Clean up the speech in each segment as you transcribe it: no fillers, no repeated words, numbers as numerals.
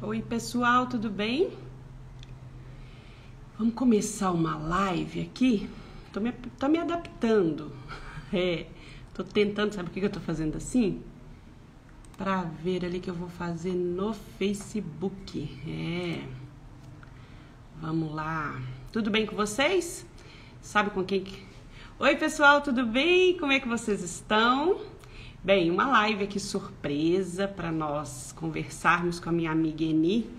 Oi, pessoal, tudo bem? Vamos começar uma live aqui. Tô me adaptando. Tô tentando, sabe o que eu tô fazendo assim? Pra ver ali que eu vou fazer no Facebook. Vamos lá. Tudo bem com vocês? Sabe com quem que... Oi, pessoal, tudo bem? Como é que vocês estão? Bem, uma live aqui surpresa para nós conversarmos com a minha amiga Eni,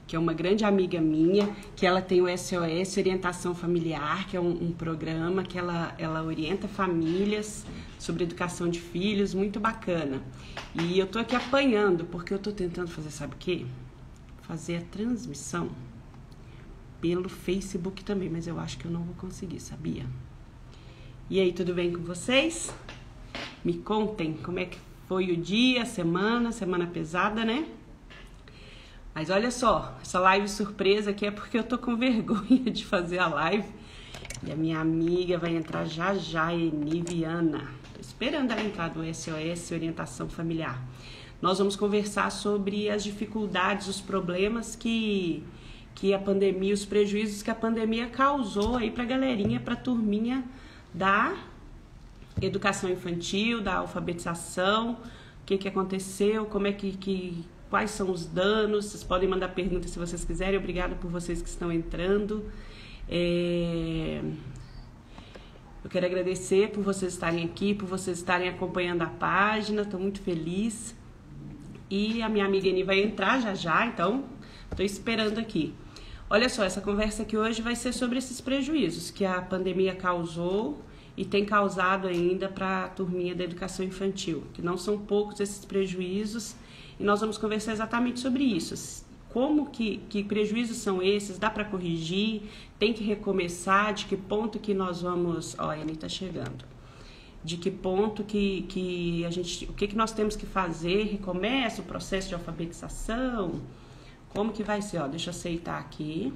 que é uma grande amiga minha, que ela tem o SOS Orientação Familiar, que é um programa que ela orienta famílias sobre educação de filhos, muito bacana. E eu tô aqui apanhando, porque eu tô tentando fazer, sabe o quê? Fazer a transmissão pelo Facebook também, mas eu acho que eu não vou conseguir, sabia? E aí, tudo bem com vocês? Me contem como é que foi o dia, semana pesada, né? Mas olha só, essa live surpresa aqui é porque eu tô com vergonha de fazer a live. E a minha amiga vai entrar já já, Eni Viana. Tô esperando ela entrar do SOS Orientação Familiar. Nós vamos conversar sobre as dificuldades, os problemas que a pandemia, os prejuízos que a pandemia causou aí pra galerinha, pra turminha da educação infantil, da alfabetização, o que aconteceu, como é quais são os danos. Vocês podem mandar perguntas se vocês quiserem. Obrigada por vocês que estão entrando. Eu quero agradecer por vocês estarem aqui, por vocês estarem acompanhando a página. Estou muito feliz. E a minha amiga Eni vai entrar já já, então estou esperando aqui. Olha só, essa conversa aqui hoje vai ser sobre esses prejuízos que a pandemia causou e tem causado ainda para a turminha da educação infantil, que não são poucos esses prejuízos, e nós vamos conversar exatamente sobre isso. Como que prejuízos são esses? Dá para corrigir? Tem que recomeçar? De que ponto que nós vamos... Ó, a Eni está chegando. De que ponto que a gente... O que nós temos que fazer? Recomeça o processo de alfabetização? Como que vai ser? Ó, deixa eu aceitar aqui.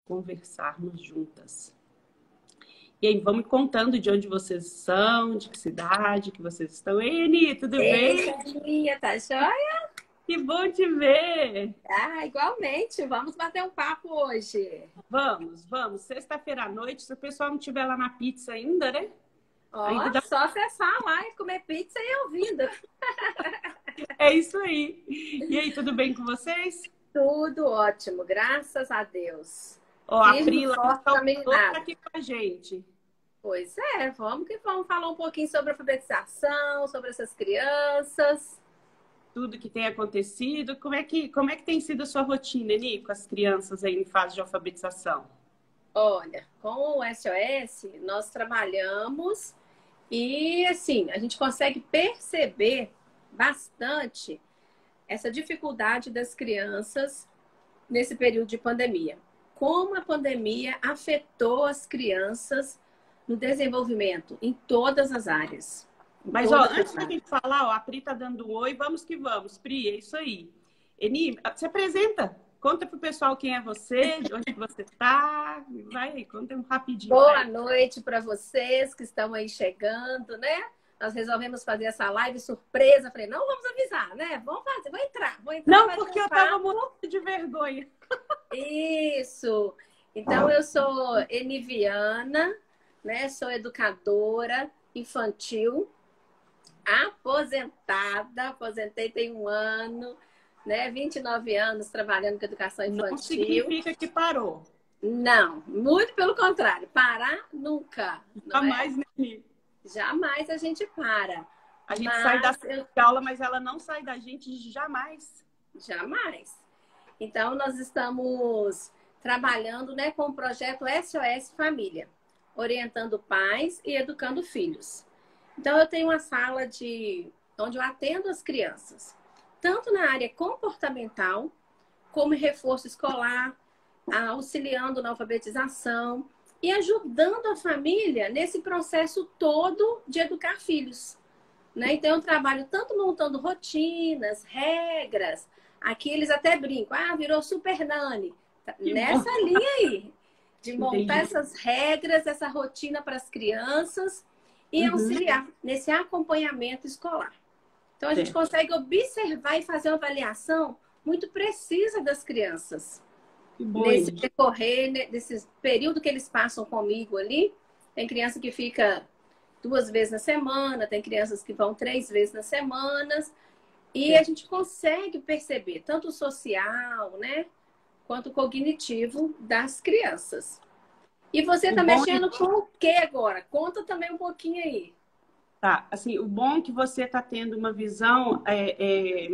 Conversarmos juntas. E aí, vamos contando de onde vocês são, de que cidade que vocês estão. Ei, Eni, tudo bem? Tia, tá joia? Que bom te ver! Ah, igualmente. Vamos bater um papo hoje. Vamos. Sexta-feira à noite, se o pessoal não estiver lá na pizza ainda, né? Ó, só acessar lá e comer pizza e ouvindo. É isso aí. E aí, tudo bem com vocês? Tudo ótimo, graças a Deus. Ó, a Firme, Pri lá forte, tá caminhada. aqui com a gente. Pois é, vamos falar um pouquinho sobre alfabetização, sobre essas crianças. Tudo que tem acontecido. Como é que tem sido a sua rotina, Eni, com as crianças aí em fase de alfabetização? Olha, com o SOS, nós trabalhamos e, assim, a gente consegue perceber bastante essa dificuldade das crianças nesse período de pandemia. Como a pandemia afetou as crianças no desenvolvimento em todas as áreas. Mas, ó, antes da gente falar, ó, a Pri tá dando um oi, vamos que vamos. Pri, é isso aí. Eni, se apresenta. Conta pro pessoal quem é você, de onde que você tá. Vai aí, conta um rapidinho. Boa noite para vocês que estão aí chegando, né? Nós resolvemos fazer essa live surpresa. Falei, não vamos avisar, né? Vamos fazer, vou entrar. Não, porque eu tava morrendo de vergonha. Isso. Então, eu sou Eni Viana, né? Sou educadora infantil, aposentei tem um ano, né? 29 anos trabalhando com educação infantil. Não significa que parou. Não, muito pelo contrário. Parar nunca. Jamais, né? Jamais a gente para. A gente sai da aula, mas ela não sai da gente jamais. Jamais. Então, nós estamos trabalhando, né, com o projeto SOS Família, orientando pais e educando filhos. Então, eu tenho uma sala onde eu atendo as crianças, tanto na área comportamental, como em reforço escolar, auxiliando na alfabetização e ajudando a família nesse processo todo de educar filhos, né? Então, eu trabalho tanto montando rotinas, regras. Aqui eles até brincam, virou super nani. Nessa linha aí, de montar essas regras, essa rotina para as crianças e auxiliar nesse acompanhamento escolar. Então, a gente certo. consegue observar e fazer uma avaliação muito precisa das crianças. Que bom, Nesse Eli. decorrer, né, desse período que eles passam comigo ali, tem criança que fica 2 vezes na semana, tem crianças que vão 3 vezes na semana, e a Certo. gente consegue perceber tanto o social, né, quanto o cognitivo das crianças. E você O está bom, mexendo com o que agora? Conta também um pouquinho aí. tá, assim, o bom é que você está tendo uma visão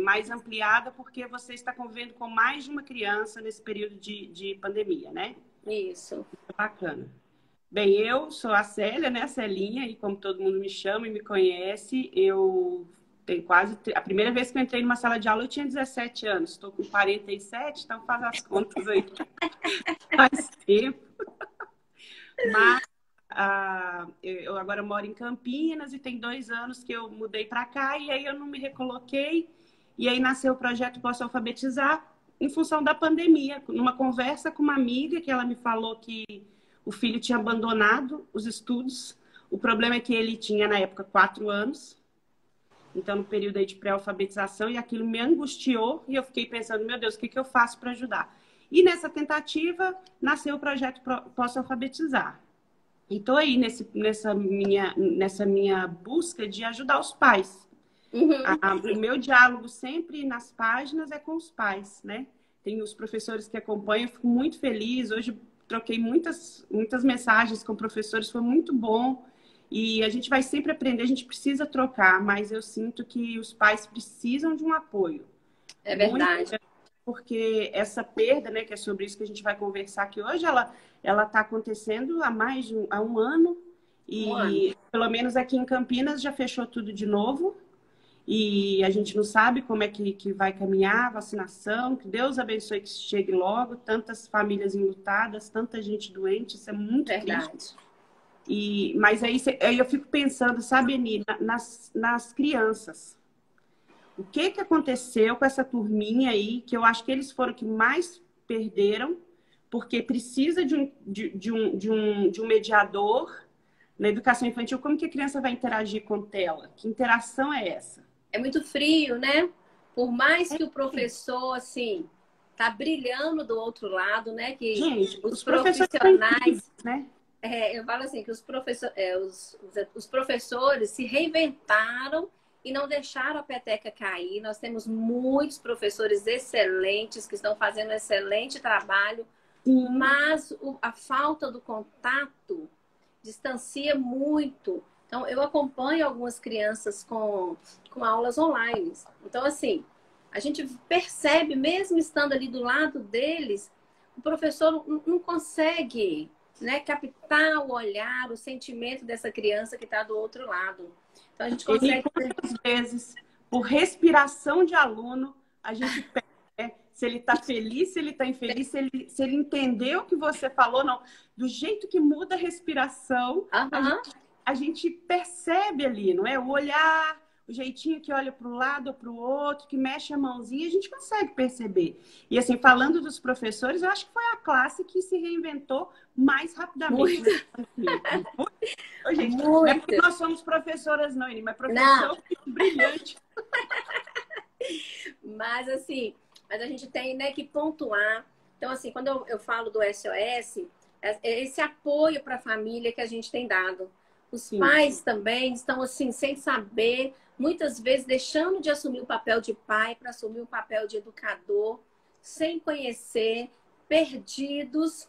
mais ampliada porque você está convivendo com mais de uma criança nesse período de pandemia, né? Isso. Bacana. Bem, eu sou a Célia, né? A Celinha, e como todo mundo me chama e me conhece, eu tenho quase. A primeira vez que eu entrei numa sala de aula eu tinha 17 anos, estou com 47, então faz as contas aí. Faz tempo. Mas eu agora moro em Campinas e tem 2 anos que eu mudei para cá e aí eu não me recoloquei. E aí nasceu o projeto Posso Alfabetizar em função da pandemia. Numa conversa com uma amiga que ela me falou que o filho tinha abandonado os estudos. O problema é que ele tinha, na época, 4 anos. Então, no período aí de pré-alfabetização, e aquilo me angustiou e eu fiquei pensando, meu Deus, o que que eu faço para ajudar? E nessa tentativa, nasceu o projeto Posso Alfabetizar. E estou aí nessa minha busca de ajudar os pais. Uhum. O meu diálogo sempre nas páginas é com os pais, né? Tem os professores que acompanham, eu fico muito feliz. Hoje troquei muitas mensagens com professores, foi muito bom. E a gente vai sempre aprender, a gente precisa trocar, mas eu sinto que os pais precisam de um apoio. É Muito, verdade. porque essa perda, né, que é sobre isso que a gente vai conversar aqui hoje, ela está acontecendo há mais de há um ano. Um ano. E pelo menos aqui em Campinas já fechou tudo de novo. E a gente não sabe como é que vai caminhar a vacinação. Que Deus abençoe que chegue logo. Tantas famílias enlutadas, tanta gente doente, isso é muito triste. Verdade. Mas aí eu fico pensando, sabe, Eni, nas crianças. O que que aconteceu com essa turminha aí, que eu acho que eles foram que mais perderam, porque precisa de um mediador na educação infantil. Como que a criança vai interagir com tela? Que interação é essa? É muito frio, né? Por mais que o professor, assim, tá brilhando do outro lado, né? Que Gente, os os professores são incríveis, profissionais, né? eu falo assim, que os professores se reinventaram e não deixaram a peteca cair. Nós temos muitos professores excelentes que estão fazendo um excelente trabalho, Sim. mas a falta do contato distancia muito. Então, eu acompanho algumas crianças com aulas online. Então, assim, a gente percebe, mesmo estando ali do lado deles, o professor não consegue, né, captar o olhar, o sentimento dessa criança que está do outro lado. Então, a gente E consegue. quantas vezes, por respiração de aluno, a gente pega, né? Se ele está feliz, se ele está infeliz, se ele entendeu o que você falou, não. Do jeito que muda a respiração, Aham. a gente percebe ali, não é? O olhar, o jeitinho que olha para um lado ou para o outro, que mexe a mãozinha, a gente consegue perceber. E assim, falando dos professores, eu acho que foi a classe que se reinventou mais rapidamente. Muito, Ô, gente, não é porque muito. nós somos professoras, não, mas Não, professor brilhante. mas assim, mas a gente tem, né, que pontuar. Então, assim, quando eu falo do SOS, é esse apoio para a família que a gente tem dado. Os Sim. pais também estão, assim, sem saber, muitas vezes deixando de assumir o papel de pai para assumir o papel de educador, sem conhecer, perdidos,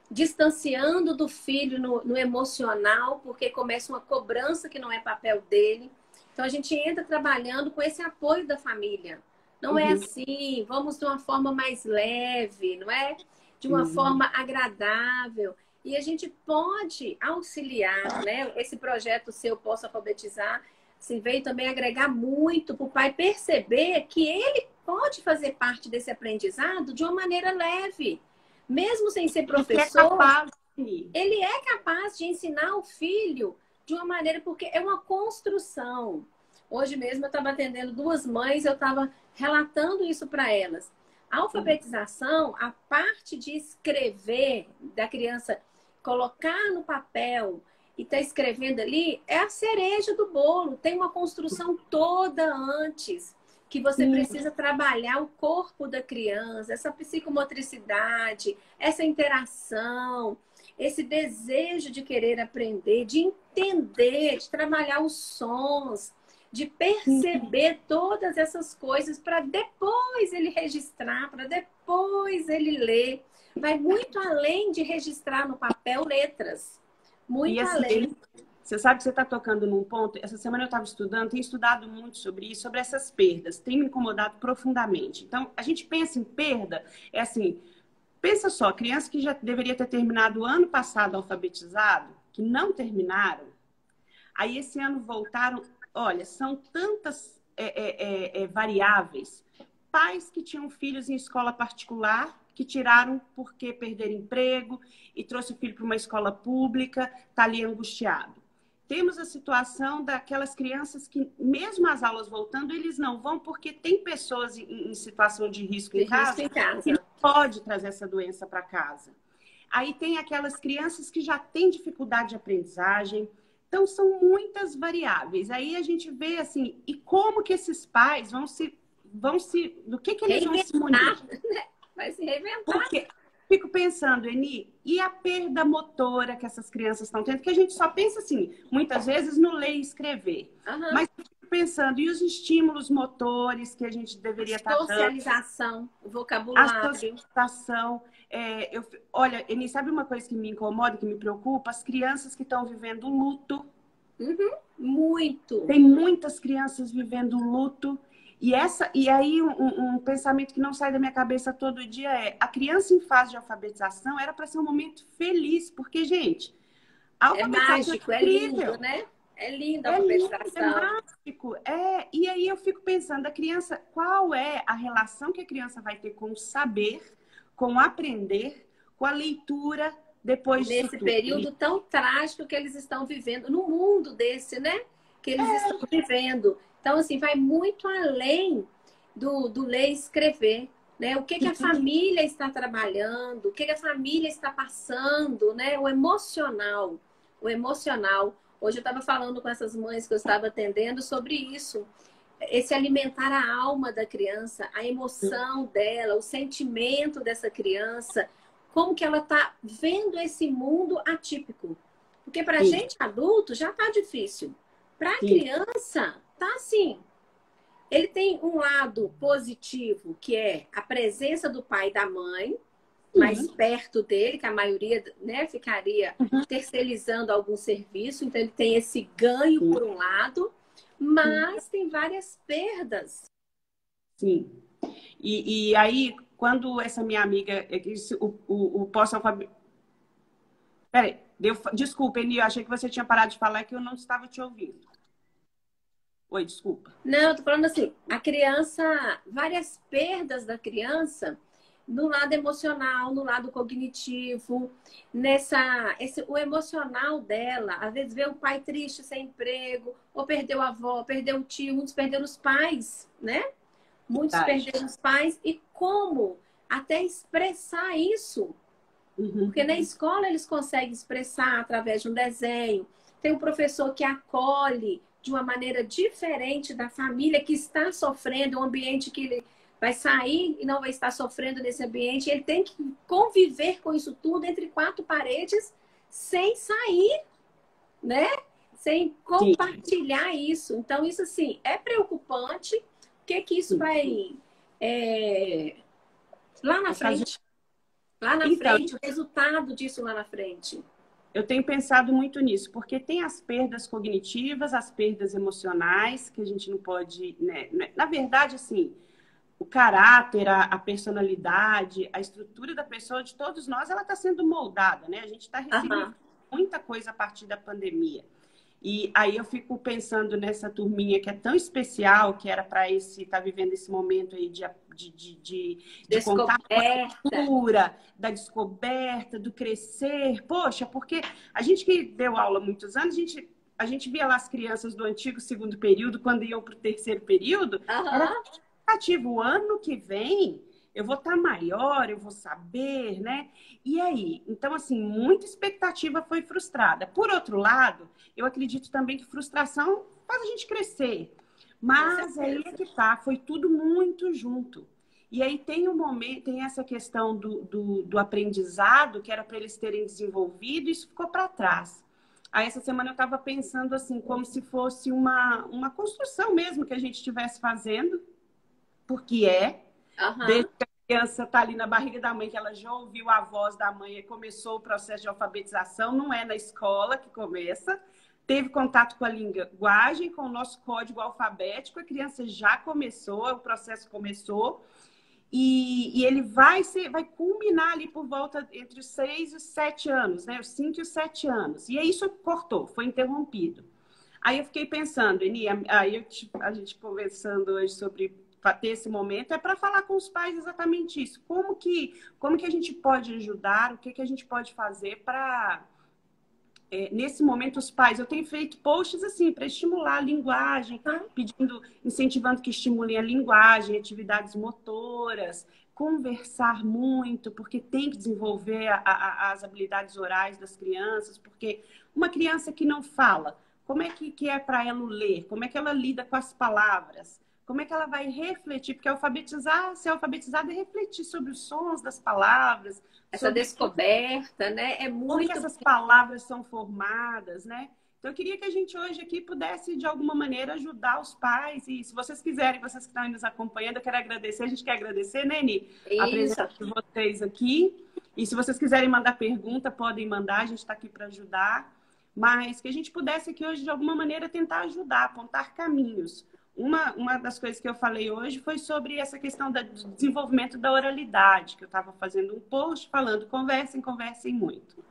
distanciando do filho no emocional, porque começa uma cobrança que não é papel dele. Então, a gente entra trabalhando com esse apoio da família. Não é Uhum. assim, vamos de uma forma mais leve, não é? De uma Uhum. forma agradável. E a gente pode auxiliar, né? Esse projeto seu Posso Alfabetizar, assim, veio também agregar muito para o pai perceber que ele pode fazer parte desse aprendizado de uma maneira leve. Mesmo sem ser Ele é professor, capaz de... ele é capaz de ensinar o filho de uma maneira, porque é uma construção. Hoje mesmo eu estava atendendo 2 mães, eu estava relatando isso para elas. A alfabetização, a parte de escrever, da criança colocar no papel e está escrevendo ali, é a cereja do bolo. Tem uma construção toda antes, que você precisa trabalhar o corpo da criança, essa psicomotricidade, essa interação, esse desejo de querer aprender, de entender, de trabalhar os sons, de perceber todas essas coisas para depois ele registrar, para depois ele ler. Vai muito além de registrar no papel letras. Muito assim, além. Você sabe que você está tocando num ponto. Essa semana eu estava estudando, tenho estudado muito sobre isso, sobre essas perdas. Tem me incomodado profundamente. Então, a gente pensa em perda, é assim, pensa só, criança que já deveria ter terminado o ano passado alfabetizado, que não terminaram, aí esse ano voltaram. Olha, são tantas variáveis. Pais que tinham filhos em escola particular, que tiraram porque perderam emprego e trouxe o filho para uma escola pública, está ali angustiado. Temos a situação daquelas crianças que, mesmo as aulas voltando, eles não vão porque tem pessoas em situação de risco em casa que não pode trazer essa doença para casa. Aí tem aquelas crianças que já têm dificuldade de aprendizagem. Então, são muitas variáveis. Aí a gente vê, assim, e como que esses pais do que eles vão se munir? Vai se reinventar. Porque fico pensando, Eni, e a perda motora que essas crianças estão tendo? Que a gente só pensa, assim, muitas vezes no ler e escrever. Mas eu fico pensando, e os estímulos motores que a gente deveria estar dando? Socialização, vocabulário. A socialização. Olha, Eni, sabe uma coisa que me incomoda, que me preocupa? As crianças que estão vivendo luto. Muito. Tem muitas crianças vivendo luto. E aí um pensamento que não sai da minha cabeça todo dia é: a criança em fase de alfabetização era para ser um momento feliz, porque, gente, a alfabetização mágico, é lindo, né? É lindo a alfabetização. É mágico. E aí eu fico pensando, a criança, qual é a relação que a criança vai ter com o saber, com o aprender, com a leitura depois disso nesse período tão trágico que eles estão vivendo, no mundo desse, né? Que eles estão vivendo. Então, assim, vai muito além do ler e escrever, né? O que a família está trabalhando, o que a família está passando, né? O emocional. O emocional. Hoje eu estava falando com essas mães que eu estava atendendo sobre isso. Esse alimentar a alma da criança, a emoção dela, o sentimento dessa criança, como que ela está vendo esse mundo atípico. Porque para a gente adulto já está difícil. Para a criança, tá assim. Ele tem um lado positivo, que é a presença do pai e da mãe, mais perto dele, que a maioria, né, ficaria terceirizando algum serviço. Então, ele tem esse ganho por um lado, mas tem várias perdas. Sim. E aí, quando essa minha amiga, o pós-alfabeto... Peraí, desculpa, Eni, eu achei que você tinha parado de falar que eu não estava te ouvindo. Oi, desculpa. Não, eu tô falando assim, a criança, várias perdas da criança no lado emocional, no lado cognitivo, o emocional dela, às vezes vê o pai triste, sem emprego, ou perdeu a avó, perdeu o tio, muitos perderam os pais, né? Muitos perderam os pais. E como até expressar isso? Porque na escola eles conseguem expressar através de um desenho. Tem um professor que acolhe de uma maneira diferente da família que está sofrendo, um ambiente que ele vai sair e não vai estar sofrendo nesse ambiente. Ele tem que conviver com isso tudo entre quatro paredes sem sair, né? Sem compartilhar isso. Então, isso, assim, é preocupante. O que isso vai... lá na frente. Lá na frente, o resultado disso lá na frente. Eu tenho pensado muito nisso, porque tem as perdas cognitivas, as perdas emocionais, que a gente não pode... Né? Na verdade, assim, o caráter, a personalidade, a estrutura da pessoa, de todos nós, ela está sendo moldada, né? A gente está recebendo muita coisa a partir da pandemia. E aí eu fico pensando nessa turminha que é tão especial, que era para estar vivendo esse momento aí de contato com a cultura, da descoberta, do crescer. Poxa, porque a gente que deu aula há muitos anos, a gente via lá as crianças do antigo segundo período, quando iam para o terceiro período, era ativo. O ano que vem Eu vou estar maior, eu vou saber, né? E aí? Então, assim, muita expectativa foi frustrada. Por outro lado, eu acredito também que frustração faz a gente crescer. Com Mas aí é certeza. que tá, foi tudo muito junto. E aí tem um momento, tem essa questão do aprendizado, que era para eles terem desenvolvido, e isso ficou para trás. Aí essa semana eu estava pensando assim, como se fosse uma construção mesmo que a gente estivesse fazendo, porque desde Aham. que a criança está ali na barriga da mãe, que ela já ouviu a voz da mãe e começou o processo de alfabetização, não é na escola que começa, teve contato com a linguagem, com o nosso código alfabético, a criança já começou, o processo começou, e ele vai culminar ali por volta entre os 6 e os 7 anos, né? Os 5 e os 7 anos. E aí isso cortou, foi interrompido. Aí eu fiquei pensando, Eni, a gente conversando hoje sobre ter esse momento, é para falar com os pais exatamente isso. Como que a gente pode ajudar, o que, que a gente pode fazer para nesse momento, os pais, eu tenho feito posts assim para estimular a linguagem, pedindo, incentivando que estimulem a linguagem, atividades motoras, conversar muito, porque tem que desenvolver as habilidades orais das crianças, porque uma criança que não fala, como é que é para ela ler? Como é que ela lida com as palavras? Como é que ela vai refletir? Porque ser alfabetizada é refletir sobre os sons das palavras, Essa sobre descoberta, né? É como que muito. essas palavras são formadas, né? Então, eu queria que a gente hoje aqui pudesse, de alguma maneira, ajudar os pais. E se vocês quiserem, vocês que estão aí nos acompanhando, eu quero agradecer. A gente quer agradecer, né, Ni? A Isso. presença de vocês aqui. E se vocês quiserem mandar pergunta, podem mandar. A gente está aqui para ajudar. Mas que a gente pudesse aqui hoje, de alguma maneira, tentar ajudar, apontar caminhos. Uma das coisas que eu falei hoje foi sobre essa questão do desenvolvimento da oralidade, que eu estava fazendo um post falando, conversem muito.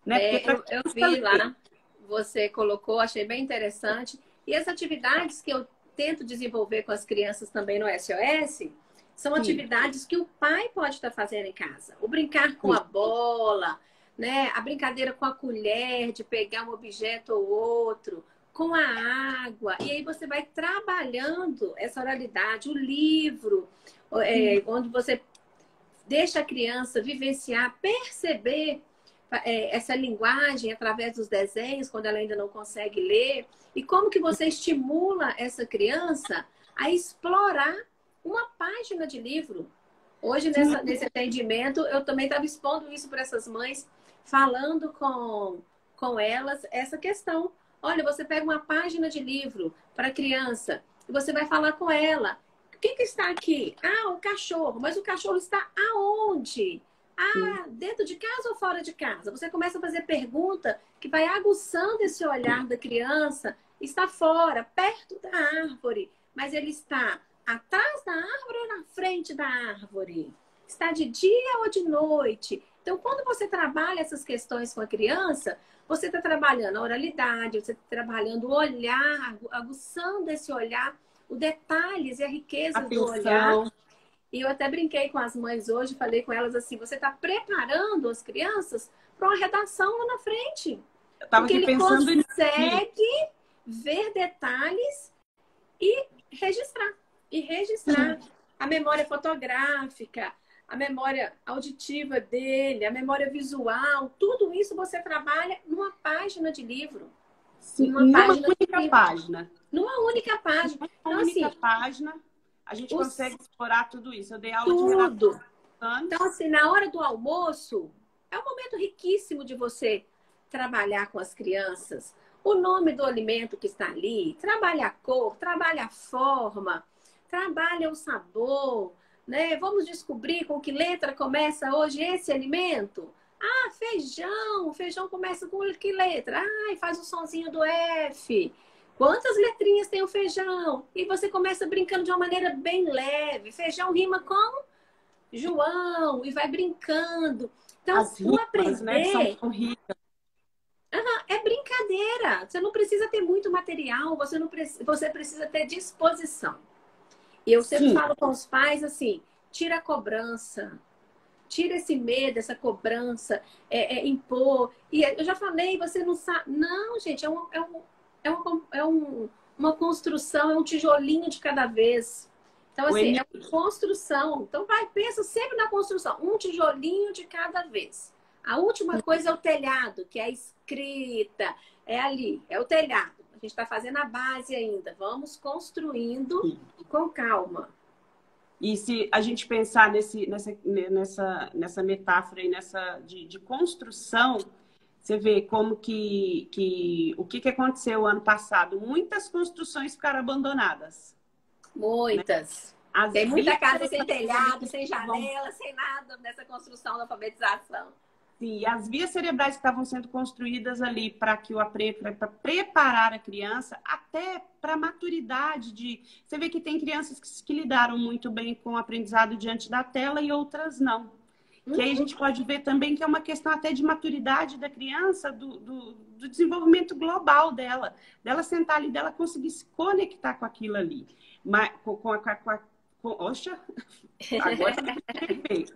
Né? Porque para Eu vi lá, você colocou, achei bem interessante. E as atividades que eu tento desenvolver com as crianças também no SOS são sim, atividades que o pai pode estar fazendo em casa. O brincar com sim, a bola, né? A brincadeira com a colher, de pegar um objeto ou outro, com a água. E aí você vai trabalhando essa oralidade, o livro, onde você deixa a criança vivenciar, perceber essa linguagem através dos desenhos, quando ela ainda não consegue ler, e como que você estimula essa criança a explorar uma página de livro. Hoje, sim, nesse atendimento, eu também estava expondo isso para essas mães, falando com elas essa questão. Olha, você pega uma página de livro para a criança e você vai falar com ela. O que está aqui? Ah, o cachorro. Mas o cachorro está aonde? sim. Ah, dentro de casa ou fora de casa? Você começa a fazer pergunta que vai aguçando esse olhar da criança. Está fora, perto da árvore, mas ele está atrás da árvore ou na frente da árvore? Está de dia ou de noite? Então, quando você trabalha essas questões com a criança, você está trabalhando a oralidade, você está trabalhando o olhar, aguçando esse olhar, os detalhes e a riqueza do olhar. Atenção. E eu até brinquei com as mães hoje, falei com elas assim, você está preparando as crianças para uma redação lá na frente. Eu estava Porque aqui ele pensando nisso. consegue ver detalhes e registrar. E registrar a memória fotográfica, a memória auditiva dele, a memória visual, tudo isso você trabalha numa página de livro. Sim, Numa numa página de única livro. página. Numa única página. Numa Então, única assim, página, a gente consegue explorar tudo isso. Eu dei aula de redação tudo. há Então, anos. assim, na hora do almoço, é um momento riquíssimo de você trabalhar com as crianças. O nome do alimento que está ali, trabalha a cor, trabalha a forma, trabalha o sabor, né? Vamos descobrir com que letra começa hoje esse alimento. Ah, feijão. O feijão começa com que letra? Ah, faz o sonzinho do F. Quantas letrinhas tem o feijão? E você começa brincando de uma maneira bem leve. Feijão rima com João e vai brincando. Então, As o rimas, né, que são aprender tão ricas. é brincadeira. Você não precisa ter muito material, você precisa ter disposição. E eu sempre Sim, falo com os pais assim: tira a cobrança, tira esse medo, essa cobrança, impor. E eu já falei, você não sabe. Não, gente, uma construção, é um tijolinho de cada vez. Então, assim, é uma construção. Então, pensa sempre na construção. Um tijolinho de cada vez. A última coisa é o telhado, que é a escrita. É ali, é o telhado. A gente está fazendo a base ainda. Vamos construindo com calma. E se a gente pensar nessa metáfora aí, de construção, você vê como o que aconteceu ano passado? Muitas construções ficaram abandonadas. Muitas. Né? Tem muita casa sem telhado, sem janela, sem nada nessa construção da alfabetização. Sim, as vias cerebrais que estavam sendo construídas ali para preparar a criança até para a maturidade de... Você vê que tem crianças que lidaram muito bem com o aprendizado diante da tela e outras não. Que aí a gente pode ver também que é uma questão até de maturidade da criança, do desenvolvimento global dela sentar ali, dela conseguir se conectar com aquilo ali. Mas, oxa, agora é perfeito.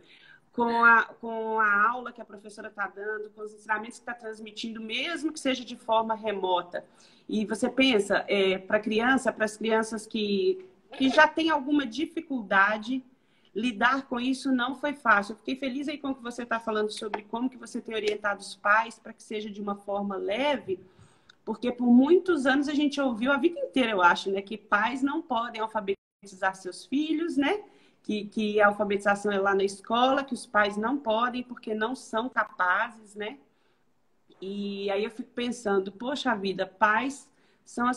Com a aula que a professora está dando, com os ensinamentos que está transmitindo, mesmo que seja de forma remota. E você pensa, para as crianças que já têm alguma dificuldade, lidar com isso não foi fácil. Eu fiquei feliz aí com o que você está falando sobre como que você tem orientado os pais para que seja de uma forma leve, porque por muitos anos a gente ouviu, a vida inteira, eu acho, né, que pais não podem alfabetizar seus filhos, né? Que a alfabetização é lá na escola, que os pais não podem porque não são capazes, né? E aí eu fico pensando, poxa vida, pais são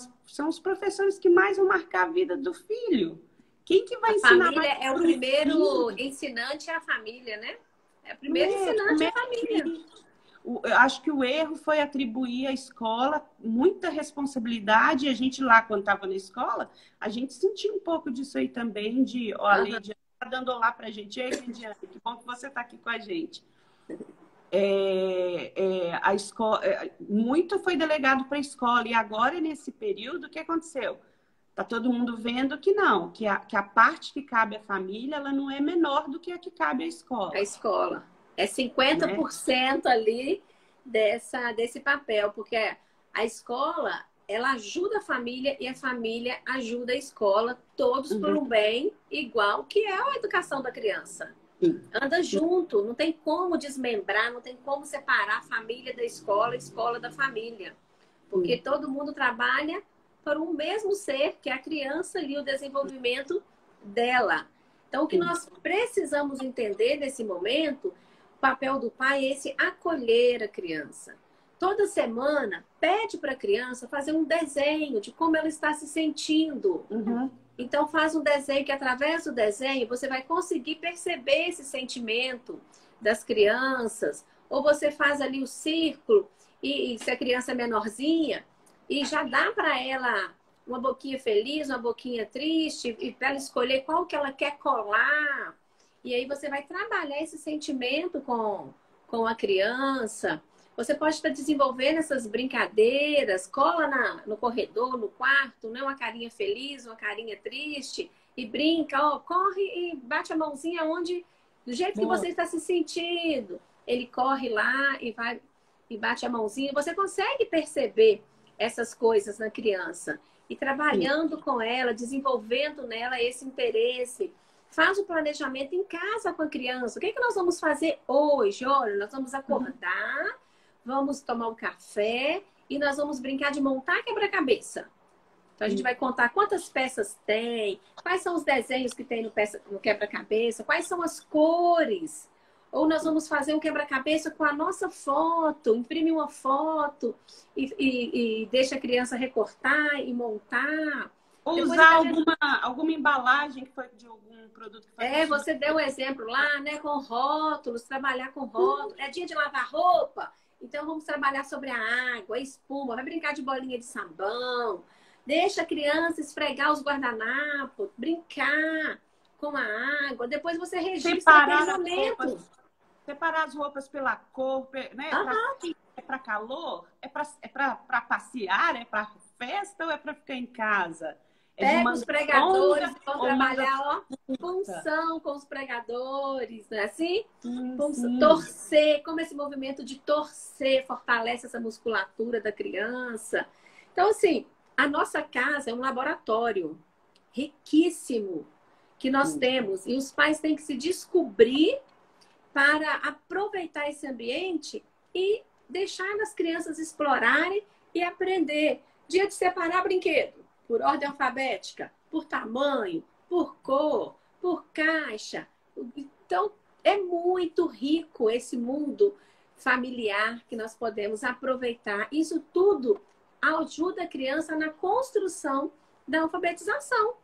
os professores que mais vão marcar a vida do filho. Quem que vai ensinar mais? A família é o primeiro ensinante, é a família, né? É o primeiro ensinante, é a família. Eu acho que o erro foi atribuir à escola muita responsabilidade. A gente lá, quando estava na escola, a gente sentia um pouco disso aí também, a Lídia está dando olá para a gente. Ei, Lidiane, que bom que você está aqui com a gente. A escola, muito foi delegado para a escola. E agora, nesse período, o que aconteceu? Está todo mundo vendo que não, que a parte que cabe à família, ela não é menor do que a que cabe à escola. A escola. É 50% ali desse papel, porque a escola, ela ajuda a família e a família ajuda a escola, todos por um bem igual, que é a educação da criança. Anda junto, não tem como desmembrar, não tem como separar a família da escola, a escola da família. Porque todo mundo trabalha para um mesmo ser, que é a criança ali, o desenvolvimento dela. Então, o que nós precisamos entender nesse momento, o papel do pai é esse acolher a criança. Toda semana, pede para a criança fazer um desenho de como ela está se sentindo. Então, faz um desenho que, através do desenho, você vai conseguir perceber esse sentimento das crianças. Ou você faz ali o círculo, e se a criança é menorzinha, e já dá para ela uma boquinha feliz, uma boquinha triste, e para ela escolher qual que ela quer colar. E aí você vai trabalhar esse sentimento com a criança. Você pode estar desenvolvendo essas brincadeiras, cola no corredor, no quarto, né? Uma carinha feliz, uma carinha triste, e brinca, ó, corre e bate a mãozinha do jeito que você está se sentindo. Ele corre lá e vai e bate a mãozinha. Você consegue perceber essas coisas na criança e trabalhando com ela, desenvolvendo nela esse interesse. Faz o planejamento em casa com a criança. O que é que nós vamos fazer hoje? Olha, nós vamos acordar, vamos tomar um café e nós vamos brincar de montar quebra-cabeça. Então, a gente vai contar quantas peças tem, quais são os desenhos que tem no quebra-cabeça, quais são as cores. Ou nós vamos fazer um quebra-cabeça com a nossa foto, imprime uma foto e deixa a criança recortar e montar. Ou usar alguma embalagem que foi de algum produto que foi você deu um exemplo lá, né? Com rótulos, trabalhar com rótulos. É dia de lavar roupa, então vamos trabalhar sobre a água, a espuma, vai brincar de bolinha de sabão. Deixa a criança esfregar os guardanapos, brincar com a água. Depois você registra aquele momento. Separar as roupas pela cor, né? É para calor? É para passear? É para festa ou é para ficar em casa? Pega os pregadores e vão trabalhar, função com os pregadores, não é assim? Torcer, como esse movimento de torcer fortalece essa musculatura da criança. Então, assim, a nossa casa é um laboratório riquíssimo que nós temos. E os pais têm que se descobrir para aproveitar esse ambiente e deixar as crianças explorarem e aprender. Dia de separar brinquedo, por ordem alfabética, por tamanho, por cor, por caixa. Então, é muito rico esse mundo familiar que nós podemos aproveitar. Isso tudo ajuda a criança na construção da alfabetização.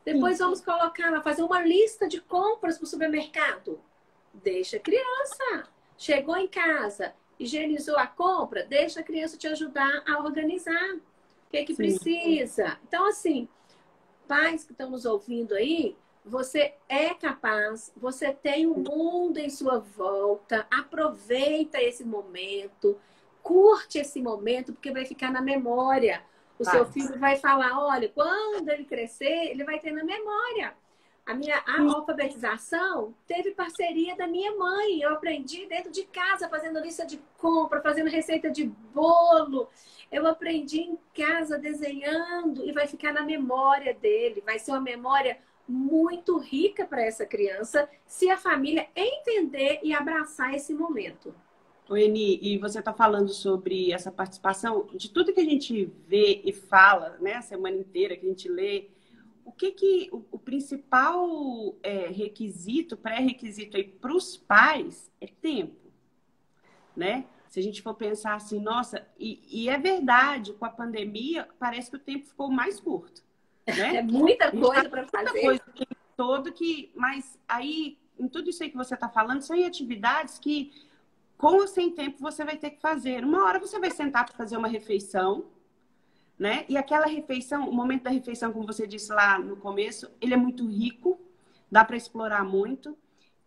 Depois vamos colocar, fazer uma lista de compras para o supermercado. Deixa a criança. Chegou em casa, higienizou a compra, deixa a criança te ajudar a organizar. O que é que precisa? Então, assim, pais que estão nos ouvindo aí, você é capaz, você tem um mundo em sua volta, aproveita esse momento, curte esse momento, porque vai ficar na memória. O seu filho vai falar, olha, quando ele crescer, ele vai ter na memória. A alfabetização teve parceria da minha mãe. Eu aprendi dentro de casa, fazendo lista de compra, fazendo receita de bolo. Eu aprendi em casa desenhando e vai ficar na memória dele. Vai ser uma memória muito rica para essa criança se a família entender e abraçar esse momento. O Eni, e você está falando sobre essa participação, de tudo que a gente vê e fala, né, a semana inteira que a gente lê, o principal requisito, pré-requisito aí para os pais é tempo, né? Se a gente for pensar assim, nossa, e é verdade, com a pandemia, parece que o tempo ficou mais curto, né? É muita coisa para fazer. Muita coisa mas aí, em tudo isso aí que você está falando, são atividades que, com ou sem tempo, você vai ter que fazer. Uma hora você vai sentar para fazer uma refeição, né? E aquela refeição, o momento da refeição, como você disse lá no começo, ele é muito rico, dá para explorar muito.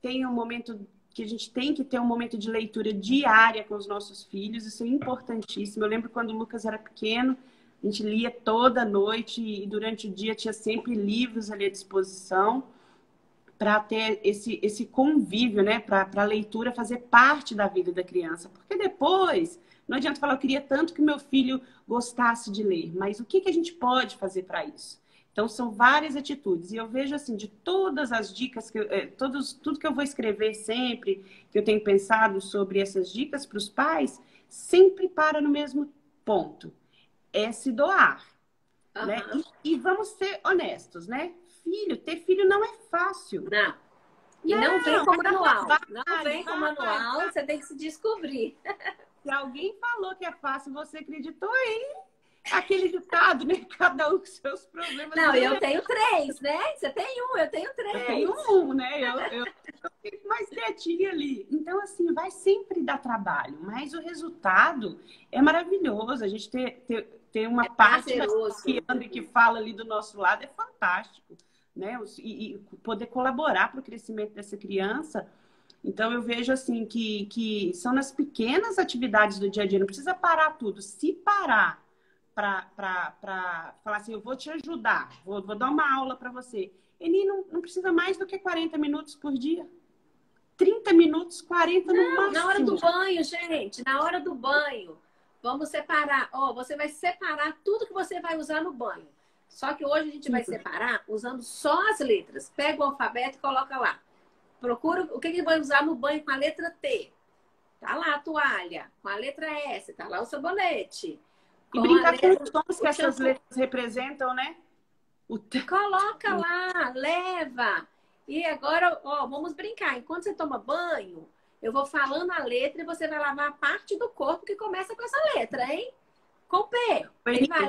Tem um momento que a gente tem que ter um momento de leitura diária com os nossos filhos, isso é importantíssimo. Eu lembro quando o Lucas era pequeno, a gente lia toda noite e durante o dia tinha sempre livros ali à disposição para ter esse convívio, né? Para a leitura fazer parte da vida da criança. Porque depois, não adianta falar, eu queria tanto que meu filho gostasse de ler, mas o que a gente pode fazer para isso? Então, são várias atitudes. E eu vejo, assim, de todas as dicas, tudo que eu vou escrever sempre, que eu tenho pensado sobre essas dicas para os pais, sempre para no mesmo ponto. É se doar. Né? E vamos ser honestos, né? Ter filho não é fácil. Não. E não vem com manual. Não vem com manual, você tem que se descobrir. Se alguém falou que é fácil, você acreditou aí. Aquele ditado, né? Cada um com seus problemas. Não, eu tenho 3, né? Você tem um, eu tenho 3. Eu tenho um, né? Eu fico mais quietinha ali. Então, assim, vai sempre dar trabalho, mas o resultado é maravilhoso. A gente ter uma parte que fala ali do nosso lado é fantástico, né? E poder colaborar para o crescimento dessa criança. Então, eu vejo assim que são nas pequenas atividades do dia a dia. Não precisa parar tudo. Se parar para falar assim, eu vou te ajudar, vou dar uma aula para você. Ele não precisa mais do que 40 minutos por dia. 30 minutos, 40 no máximo. Na hora do banho, gente. Na hora do banho. Vamos separar. Você vai separar tudo que você vai usar no banho. Só que hoje a gente vai separar usando só as letras. Pega o alfabeto e coloca lá. Procura o que vai usar no banho com a letra T. Tá lá a toalha. Com a letra S. Tá lá o sabonete. E brincar com os tons que essas letras representam, né? Coloca lá, leva. E agora, vamos brincar. Enquanto você toma banho, eu vou falando a letra e você vai lavar a parte do corpo que começa com essa letra, hein? Com o P.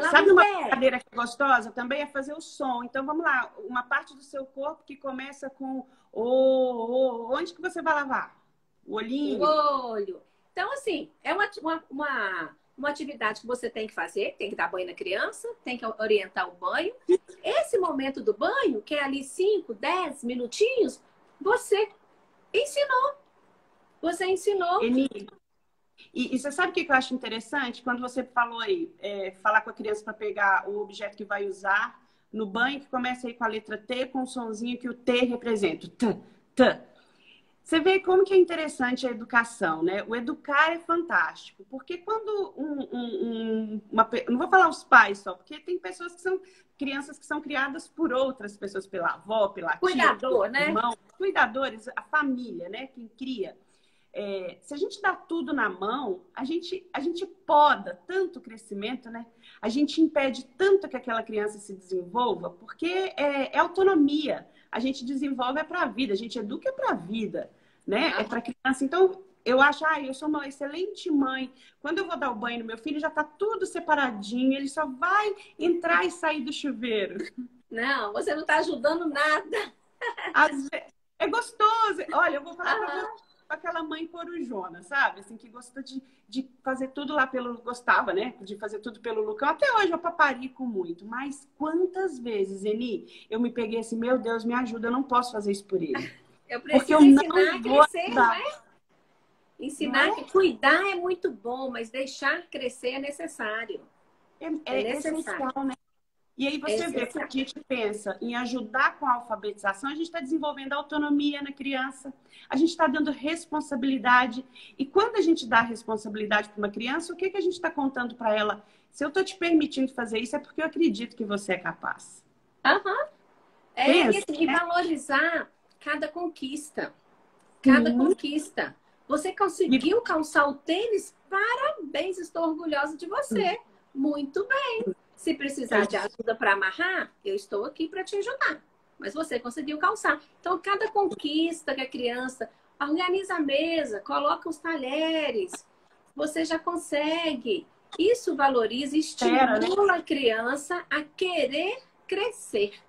Sabe uma brincadeira que é gostosa? Também é fazer o som. Então, vamos lá. Uma parte do seu corpo que começa com o. Onde que você vai lavar? O olhinho? O olho. Então, assim, é uma atividade que você tem que fazer, tem que dar banho na criança, tem que orientar o banho. Esse momento do banho, que é ali 5, 10 minutinhos, você ensinou. Você ensinou. E você sabe o que eu acho interessante? Quando você falou aí, falar com a criança para pegar o objeto que vai usar no banho, que começa aí com a letra T, com o sonzinho que o T representa. T. Você vê como que é interessante a educação, né? O educar é fantástico, porque quando não vou falar os pais só, porque tem pessoas que são crianças que são criadas por outras pessoas, pela avó, pela tia, pelo Cuidador, né? irmão, cuidadores, a família, né? Quem cria. Se a gente dá tudo na mão, a gente poda tanto o crescimento, né? A gente impede tanto que aquela criança se desenvolva, porque é autonomia. A gente desenvolve para a vida, a gente educa para a vida, né? É para criança. Então, eu acho, eu sou uma excelente mãe. Quando eu vou dar o banho no meu filho, já está tudo separadinho, ele só vai entrar e sair do chuveiro. Não, você não está ajudando nada. É gostoso. Olha, eu vou falar para você. Aquela mãe corujona, sabe? Assim, que gostou de fazer tudo lá gostava, né? De fazer tudo pelo Lucão. Até hoje eu paparico muito. Mas quantas vezes, Eni, eu me peguei assim, meu Deus, me ajuda, eu não posso fazer isso por ele. Eu preciso ensinar a crescer, não é? Ensinar que cuidar é muito bom, mas deixar crescer é necessário. É essencial, né? E aí você vê que a gente pensa em ajudar com a alfabetização, a gente está desenvolvendo autonomia na criança, a gente está dando responsabilidade. E quando a gente dá responsabilidade para uma criança, o que a gente está contando para ela? Se eu estou te permitindo fazer isso, é porque eu acredito que você é capaz. E valorizar cada conquista. Cada conquista. Você conseguiu calçar o tênis? Parabéns, estou orgulhosa de você. Muito bem. Se precisar de ajuda para amarrar, eu estou aqui para te ajudar. Mas você conseguiu calçar. Então, cada conquista que a criança organiza a mesa, coloca os talheres, você já consegue. Isso valoriza e estimula a criança a querer crescer.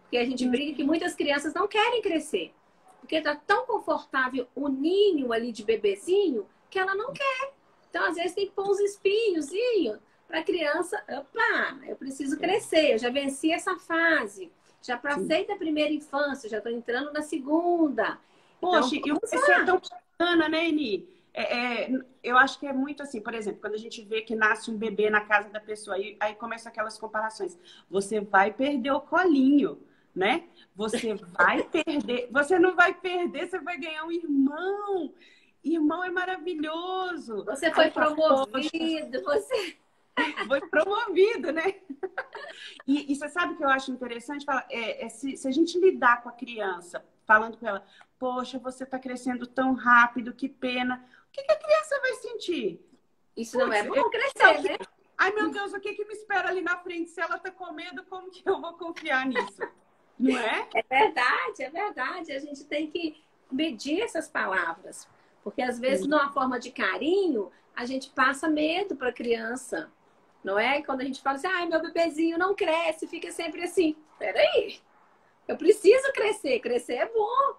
Porque a gente briga que muitas crianças não querem crescer. Porque está tão confortável o ninho ali de bebezinho que ela não quer. Então, às vezes, tem que pôr uns espinhozinhos para a criança, opa, eu preciso crescer, eu já venci essa fase, já passei da primeira infância, já estou entrando na segunda. Poxa, então, isso é tão bacana, né, Eni? Eu acho que é muito assim, por exemplo, quando a gente vê que nasce um bebê na casa da pessoa, aí começam aquelas comparações. Você vai perder o colinho, né? Você vai perder, você não vai perder, você vai ganhar um irmão. Irmão é maravilhoso. Você foi promovido, você... Foi promovido, né? E você sabe o que eu acho interessante? Se a gente lidar com a criança, falando com ela, poxa, você está crescendo tão rápido, que pena. O que a criança vai sentir? Isso não é bom crescer, né? Ai, meu Deus, o que me espera ali na frente? Se ela está com medo, como que eu vou confiar nisso? Não é? É verdade, é verdade. A gente tem que medir essas palavras. Porque, às vezes, numa forma de carinho, a gente passa medo para a criança. Não é? Quando a gente fala assim, ai, meu bebezinho não cresce, fica sempre assim. Peraí, eu preciso crescer. Crescer é bom,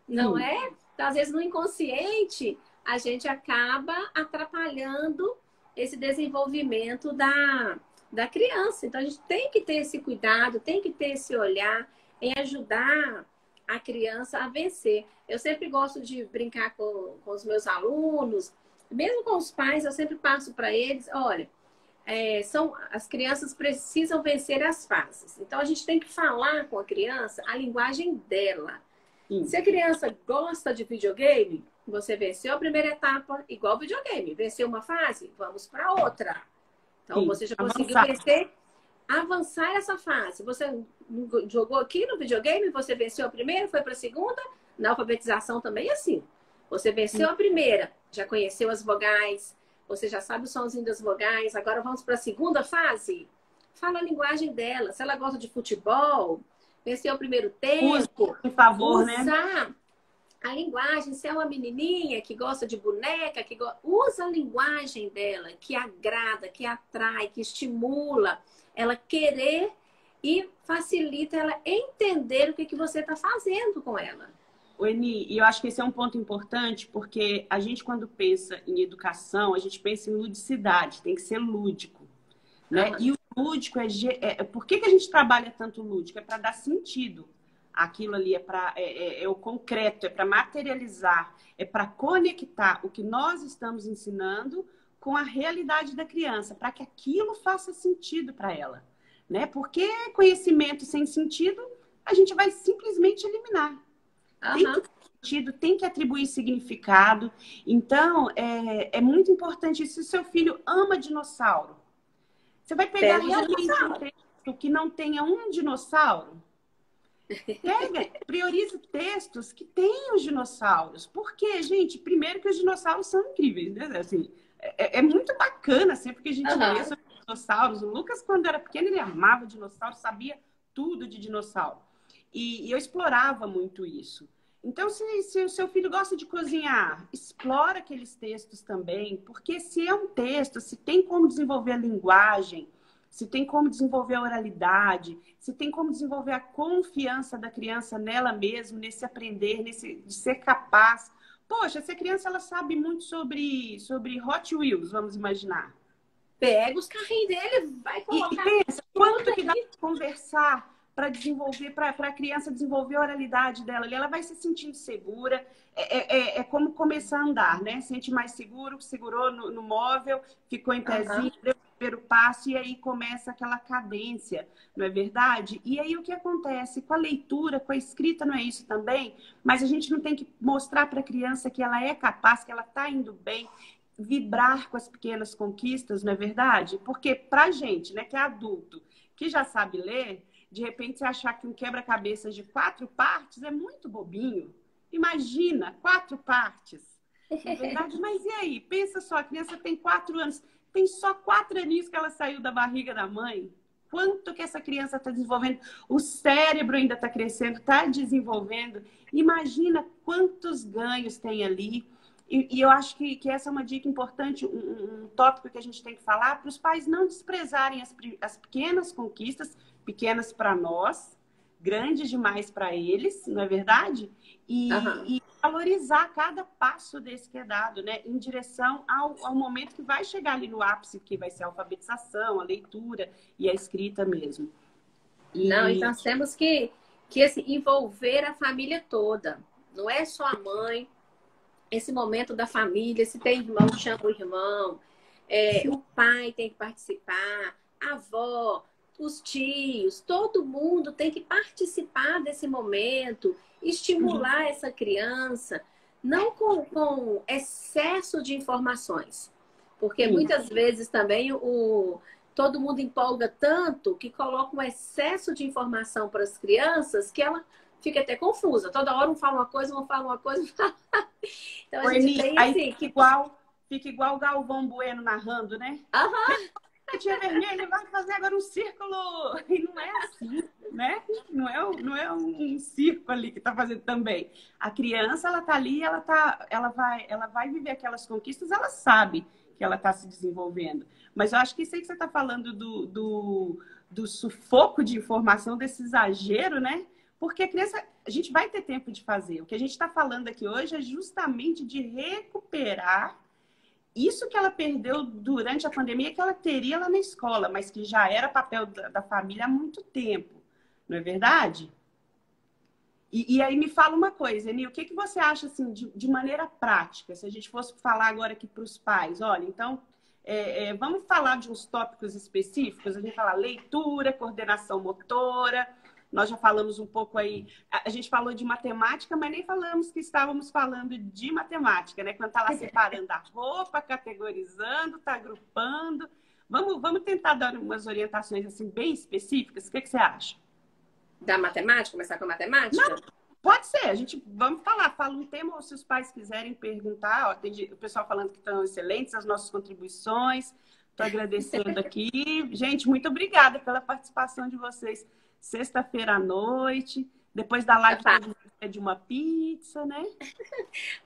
não é? Então, às vezes, no inconsciente, a gente acaba atrapalhando esse desenvolvimento da criança. Então, a gente tem que ter esse cuidado, tem que ter esse olhar em ajudar a criança a vencer. Eu sempre gosto de brincar com os meus alunos, mesmo com os pais, eu sempre passo para eles, olha, as crianças precisam vencer as fases. Então, a gente tem que falar com a criança a linguagem dela. Se a criança gosta de videogame, você venceu a primeira etapa igual videogame. Venceu uma fase, vamos para outra. Então, você já conseguiu avançar essa fase. Você jogou aqui no videogame, você venceu a primeira, foi para a segunda. Na alfabetização também é assim. Você venceu a primeira, já conheceu as vogais, você já sabe o somzinho das vogais. Agora vamos para a segunda fase. Fala a linguagem dela. Se ela gosta de futebol, venceu o primeiro tempo. Por favor, né? A linguagem. Se é uma menininha que gosta de boneca, usa a linguagem dela, que agrada, que atrai, que estimula ela querer e facilita ela entender o que você está fazendo com ela. Eni, e eu acho que esse é um ponto importante, porque a gente, quando pensa em educação, a gente pensa em ludicidade, tem que ser lúdico, né? E o lúdico por que a gente trabalha tanto lúdico? É para dar sentido. Aquilo ali é o concreto, é para materializar, é para conectar o que nós estamos ensinando com a realidade da criança, para que aquilo faça sentido para ela, né? Porque conhecimento sem sentido, a gente vai simplesmente eliminar. tem que atribuir significado. Então, é muito importante. Se o seu filho ama dinossauro, você vai pegar realmente um texto que não tenha um dinossauro? Priorize textos que tenham os dinossauros. Porque, gente, primeiro que os dinossauros são incríveis, né? Assim, é muito bacana sempre que a gente lê sobre dinossauros. O Lucas, quando era pequeno, ele amava dinossauro, sabia tudo de dinossauro. E eu explorava muito isso. Então, se o seu filho gosta de cozinhar, explora aqueles textos também, porque se é um texto, se tem como desenvolver a linguagem, se tem como desenvolver a oralidade, se tem como desenvolver a confiança da criança nela mesma, nesse aprender, de ser capaz. Poxa, essa criança ela sabe muito sobre Hot Wheels, vamos imaginar. Pega os carrinhos dele, vai colocar. E pensa, quanto que dá para conversar, para desenvolver, para a criança desenvolver a oralidade dela. Ela vai se sentindo segura. É como começar a andar, né? Sente mais seguro, segurou no móvel, ficou em pezinho, deu o primeiro passo e aí começa aquela cadência, não é verdade? E aí o que acontece? Com a leitura, com a escrita, não é isso também? Mas a gente não tem que mostrar para a criança que ela é capaz, que ela está indo bem, vibrar com as pequenas conquistas, não é verdade? Porque para a gente, né, que é adulto, que já sabe ler, de repente você achar que um quebra-cabeças de 4 partes é muito bobinho. Imagina, 4 partes. Não é verdade? Mas e aí? Pensa só, a criança tem 4 anos, tem só 4 aninhos que ela saiu da barriga da mãe. Quanto que essa criança está desenvolvendo? O cérebro ainda está crescendo, está desenvolvendo. Imagina quantos ganhos tem ali. E eu acho que essa é uma dica importante, um tópico que a gente tem que falar, para os pais não desprezarem as pequenas conquistas, pequenas para nós, grandes demais para eles, não é verdade? E valorizar cada passo desse que é dado, né? Em direção ao momento que vai chegar ali no ápice, que vai ser a alfabetização, a leitura e a escrita mesmo. Não, então nós temos que assim, envolver a família toda. Não é só a mãe. Esse momento da família, se tem irmão, chama o irmão. O pai tem que participar, a avó, os tios, todo mundo tem que participar desse momento, estimular essa criança, não com excesso de informações. Porque muitas vezes também todo mundo empolga tanto que coloca um excesso de informação para as crianças que ela fica até confusa. Toda hora um fala uma coisa, um fala uma coisa. Então a gente tem assim, fica igual o Galvão Bueno narrando, né? Tia Vermelha vai fazer agora um círculo. E não é assim, né? Não é um circo ali que está fazendo também. A criança, ela tá ali, ela vai viver aquelas conquistas, ela sabe que ela está se desenvolvendo. Mas eu acho que isso aí que você está falando do sufoco de informação, desse exagero, né? Porque a gente vai ter tempo de fazer. O que a gente está falando aqui hoje é justamente de recuperar isso que ela perdeu durante a pandemia, que ela teria lá na escola, mas que já era papel da família há muito tempo. Não é verdade? E aí me fala uma coisa, Eni, o que você acha assim, de maneira prática? Se a gente fosse falar agora aqui para os pais, olha, então, vamos falar de uns tópicos específicos, a gente fala leitura, coordenação motora. Nós já falamos um pouco aí, a gente falou de matemática, mas nem falamos que estávamos falando de matemática, né? Quando está lá separando a roupa, categorizando, está agrupando. Vamos tentar dar umas orientações assim bem específicas. O que você acha? Da matemática? Começar com a matemática? Não, pode ser. Vamos falar. Fala um tema, ou se os pais quiserem perguntar. Ó, tem o pessoal falando que estão excelentes as nossas contribuições. Estou agradecendo aqui. Gente, muito obrigada pela participação de vocês. Sexta-feira à noite, depois da live de uma pizza, né?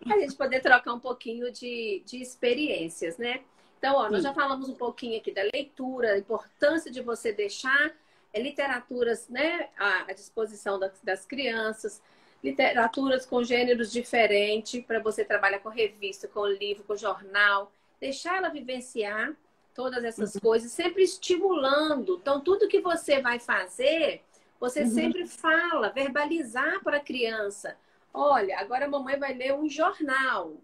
A gente poder trocar um pouquinho de experiências, né? Então, ó, nós já falamos um pouquinho aqui da leitura, a importância de você deixar literaturas, né, à disposição das crianças, literaturas com gêneros diferentes, para você trabalhar com revista, com livro, com jornal, deixar ela vivenciar todas essas coisas, sempre estimulando. Então, tudo que você vai fazer, você sempre fala, verbalizar para a criança. Olha, agora a mamãe vai ler um jornal.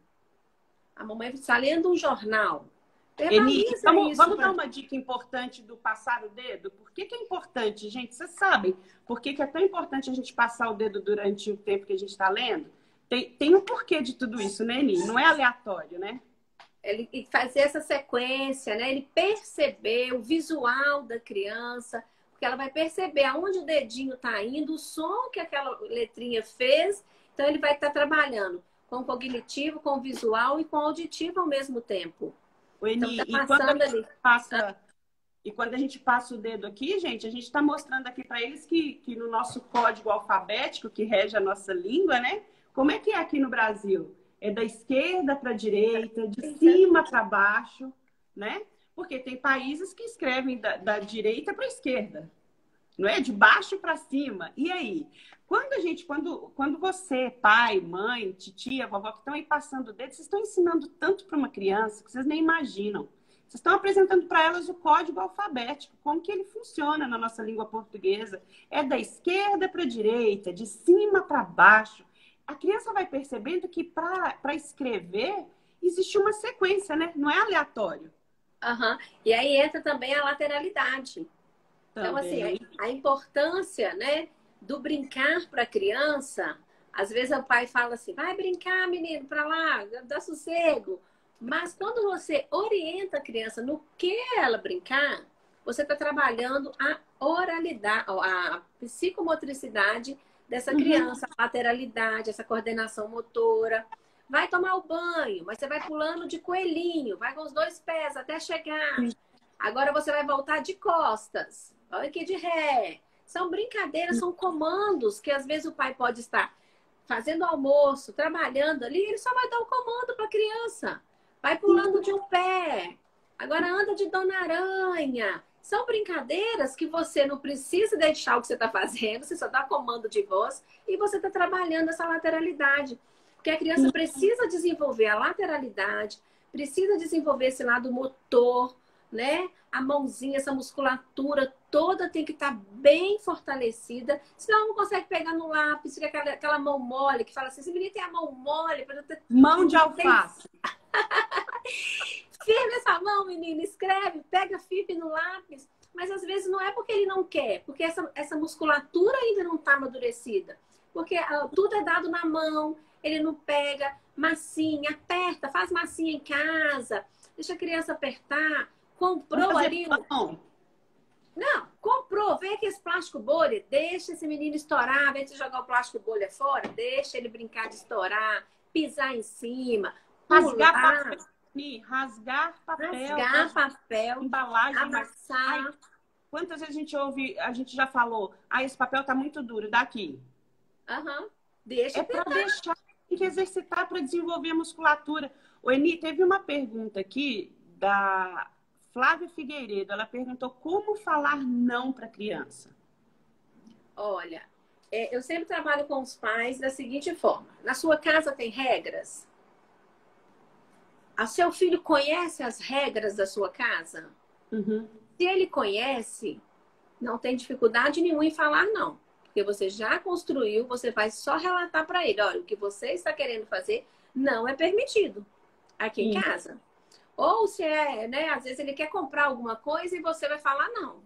A mamãe está lendo um jornal. Eni, vamos dar uma dica importante do passar o dedo? Por que é importante, gente? Vocês sabem por que é tão importante a gente passar o dedo durante o tempo que a gente está lendo? tem um porquê de tudo isso, né, Eni? Não é aleatório, né? Ele fazer essa sequência, né? Ele perceber o visual da criança, porque ela vai perceber aonde o dedinho está indo, o som que aquela letrinha fez. Então, ele vai estar trabalhando com o cognitivo, com o visual e com o auditivo ao mesmo tempo. O Eni, então, tá passando ali. E quando a gente passa o dedo aqui, gente, a gente está mostrando aqui para eles que no nosso código alfabético, que rege a nossa língua, né? Como é que é aqui no Brasil? É da esquerda para a direita, de cima para baixo, né? Porque tem países que escrevem da direita para a esquerda, não é? De baixo para cima. E aí? Quando você, pai, mãe, titia, vovó, que estão aí passando o dedo, vocês estão ensinando tanto para uma criança que vocês nem imaginam. Vocês estão apresentando para elas o código alfabético, como que ele funciona na nossa língua portuguesa. É da esquerda para a direita, de cima para baixo. A criança vai percebendo que para escrever existe uma sequência, né? Não é aleatório. Uhum. E aí entra também a lateralidade. Também. Então, assim, a importância, né, do brincar para a criança. Às vezes o pai fala assim, vai brincar, menino, para lá, dá sossego. Mas quando você orienta a criança no que ela brincar, você está trabalhando a oralidade, a psicomotricidade dessa criança, a lateralidade, essa coordenação motora. Vai tomar o banho, mas você vai pulando de coelhinho, vai com os 2 pés até chegar. Agora você vai voltar de costas, olha aqui de ré. São brincadeiras, são comandos que às vezes o pai pode estar fazendo almoço, trabalhando ali, ele só vai dar um comando para a criança. Vai pulando de um pé, agora anda de Dona Aranha. São brincadeiras que você não precisa deixar o que você está fazendo, você só dá comando de voz e você está trabalhando essa lateralidade. Porque a criança precisa desenvolver a lateralidade, precisa desenvolver esse lado motor, né? A mãozinha, essa musculatura toda tem que estar bem fortalecida, senão ela não consegue pegar no lápis, fica aquela mão mole, que fala assim, esse menino tem a mão mole. Mão de alface. Firme essa mão, menino, escreve, pega firme no lápis. Mas às vezes não é porque ele não quer, porque essa musculatura ainda não está amadurecida. Porque tudo é dado na mão, ele não pega, massinha, aperta, faz massinha em casa, deixa a criança apertar, comprou ali. Não, comprou, vem aqui esse plástico bolha, deixa esse menino estourar, vem de jogar o plástico bolha fora, deixa ele brincar de estourar, pisar em cima. Rasgar papel, embalagem, amassar. Ai, quantas vezes a gente ouve, a gente já falou, esse papel tá muito duro, daqui. Deixa para deixar, tem que exercitar para desenvolver a musculatura. O Eni, teve uma pergunta aqui da Flávia Figueiredo, ela perguntou como falar não para criança. Olha, eu sempre trabalho com os pais da seguinte forma, na sua casa tem regras? O seu filho conhece as regras da sua casa? Se ele conhece, não tem dificuldade nenhuma em falar não. Porque você já construiu, você vai só relatar para ele. Olha, o que você está querendo fazer não é permitido aqui em casa. Ou se né, às vezes ele quer comprar alguma coisa e você vai falar não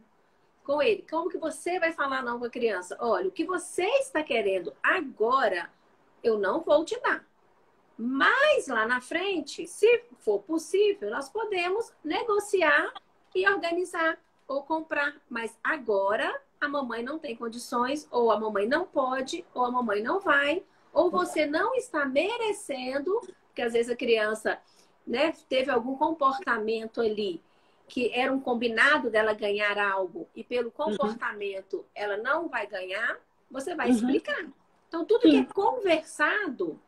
com ele. Como que você vai falar não com a criança? Olha, o que você está querendo agora, eu não vou te dar. Mas lá na frente, se for possível, nós podemos negociar e organizar ou comprar. Mas agora a mamãe não tem condições, ou a mamãe não pode, ou a mamãe não vai, ou você não está merecendo, porque às vezes a criança, né, teve algum comportamento ali que era um combinado dela ganhar algo e pelo comportamento ela não vai ganhar, você vai explicar. Então, tudo que é conversado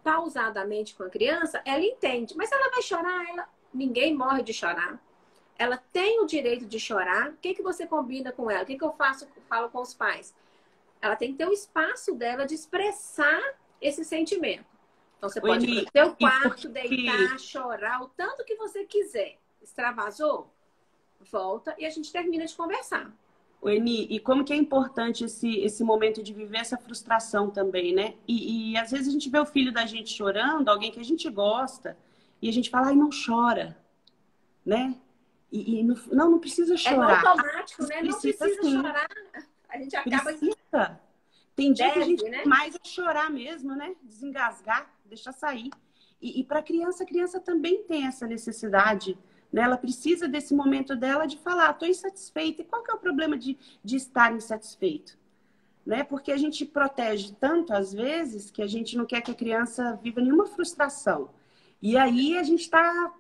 pausadamente com a criança, ela entende. Mas ela vai chorar, ninguém morre de chorar. Ela tem o direito de chorar. O que você combina com ela? O que eu falo com os pais? Ela tem que ter o espaço dela de expressar esse sentimento. Então, você pode ir para o seu quarto, deitar, chorar, o tanto que você quiser. Extravasou? Volta e a gente termina de conversar. Eni, e como que é importante esse momento de viver essa frustração também, né? E às vezes a gente vê o filho da gente chorando, alguém que a gente gosta, e a gente fala, ai, não chora, né? Não precisa chorar. É automático, né? Não precisa chorar. A gente acaba... Tem dia que a Deve, gente né? mais é chorar mesmo, né? Desengasgar, deixar sair. E para a criança também tem essa necessidade, né? Ela precisa desse momento dela de falar, estou insatisfeita. E qual que é o problema de estar insatisfeito? Né? Porque a gente protege tanto, às vezes, que a gente não quer que a criança viva nenhuma frustração. E aí a gente tá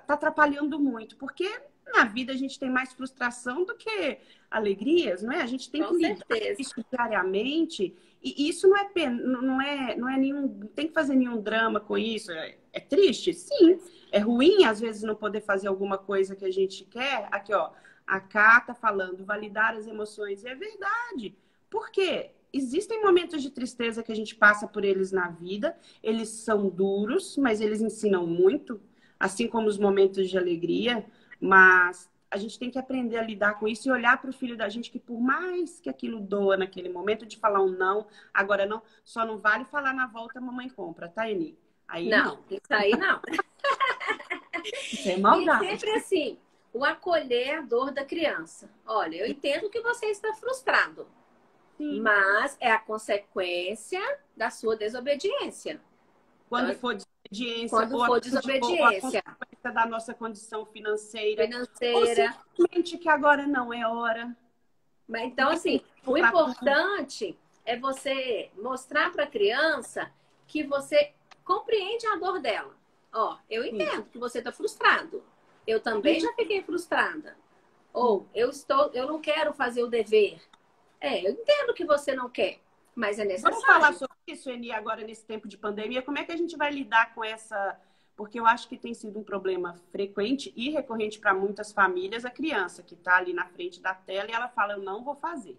atrapalhando muito, porque na vida a gente tem mais frustração do que alegrias, não é? A gente tem Com que lidar com certeza. isso diariamente, e isso não é nenhum, não tem que fazer nenhum drama com isso. É triste? Sim. É ruim, às vezes, não poder fazer alguma coisa que a gente quer. Aqui, ó, a Cá tá falando, validar as emoções. E é verdade. Por quê? Existem momentos de tristeza que a gente passa por eles na vida, eles são duros, mas eles ensinam muito, assim como os momentos de alegria, mas a gente tem que aprender a lidar com isso e olhar para o filho da gente que por mais que aquilo doa naquele momento de falar um não, agora não, só não vale falar na volta, a mamãe compra, tá, Eni? Aí Não, não, isso aí não. isso é E é maldade. sempre assim, o acolher a dor da criança. Olha, eu entendo que você está frustrado, Sim. mas é a consequência da sua desobediência. Quando Então, for desobediência quando ou for a desobediência consequência da nossa condição financeira, ou financeira. simplesmente que agora não é hora. Mas, então, Porque tem assim, o tempo para tudo. importante é você mostrar para a criança que você compreende a dor dela. Ó, eu Sim, entendo que você está frustrado. Eu também já fiquei frustrada. sim. Ou eu não quero fazer o dever. É, eu entendo que você não quer, mas é Vamos falar necessário. sobre isso, Eni, agora nesse tempo de pandemia. Como é que a gente vai lidar com essa? Porque eu acho que tem sido um problema frequente e recorrente para muitas famílias, a criança que está ali na frente da tela e ela fala, eu não vou fazer.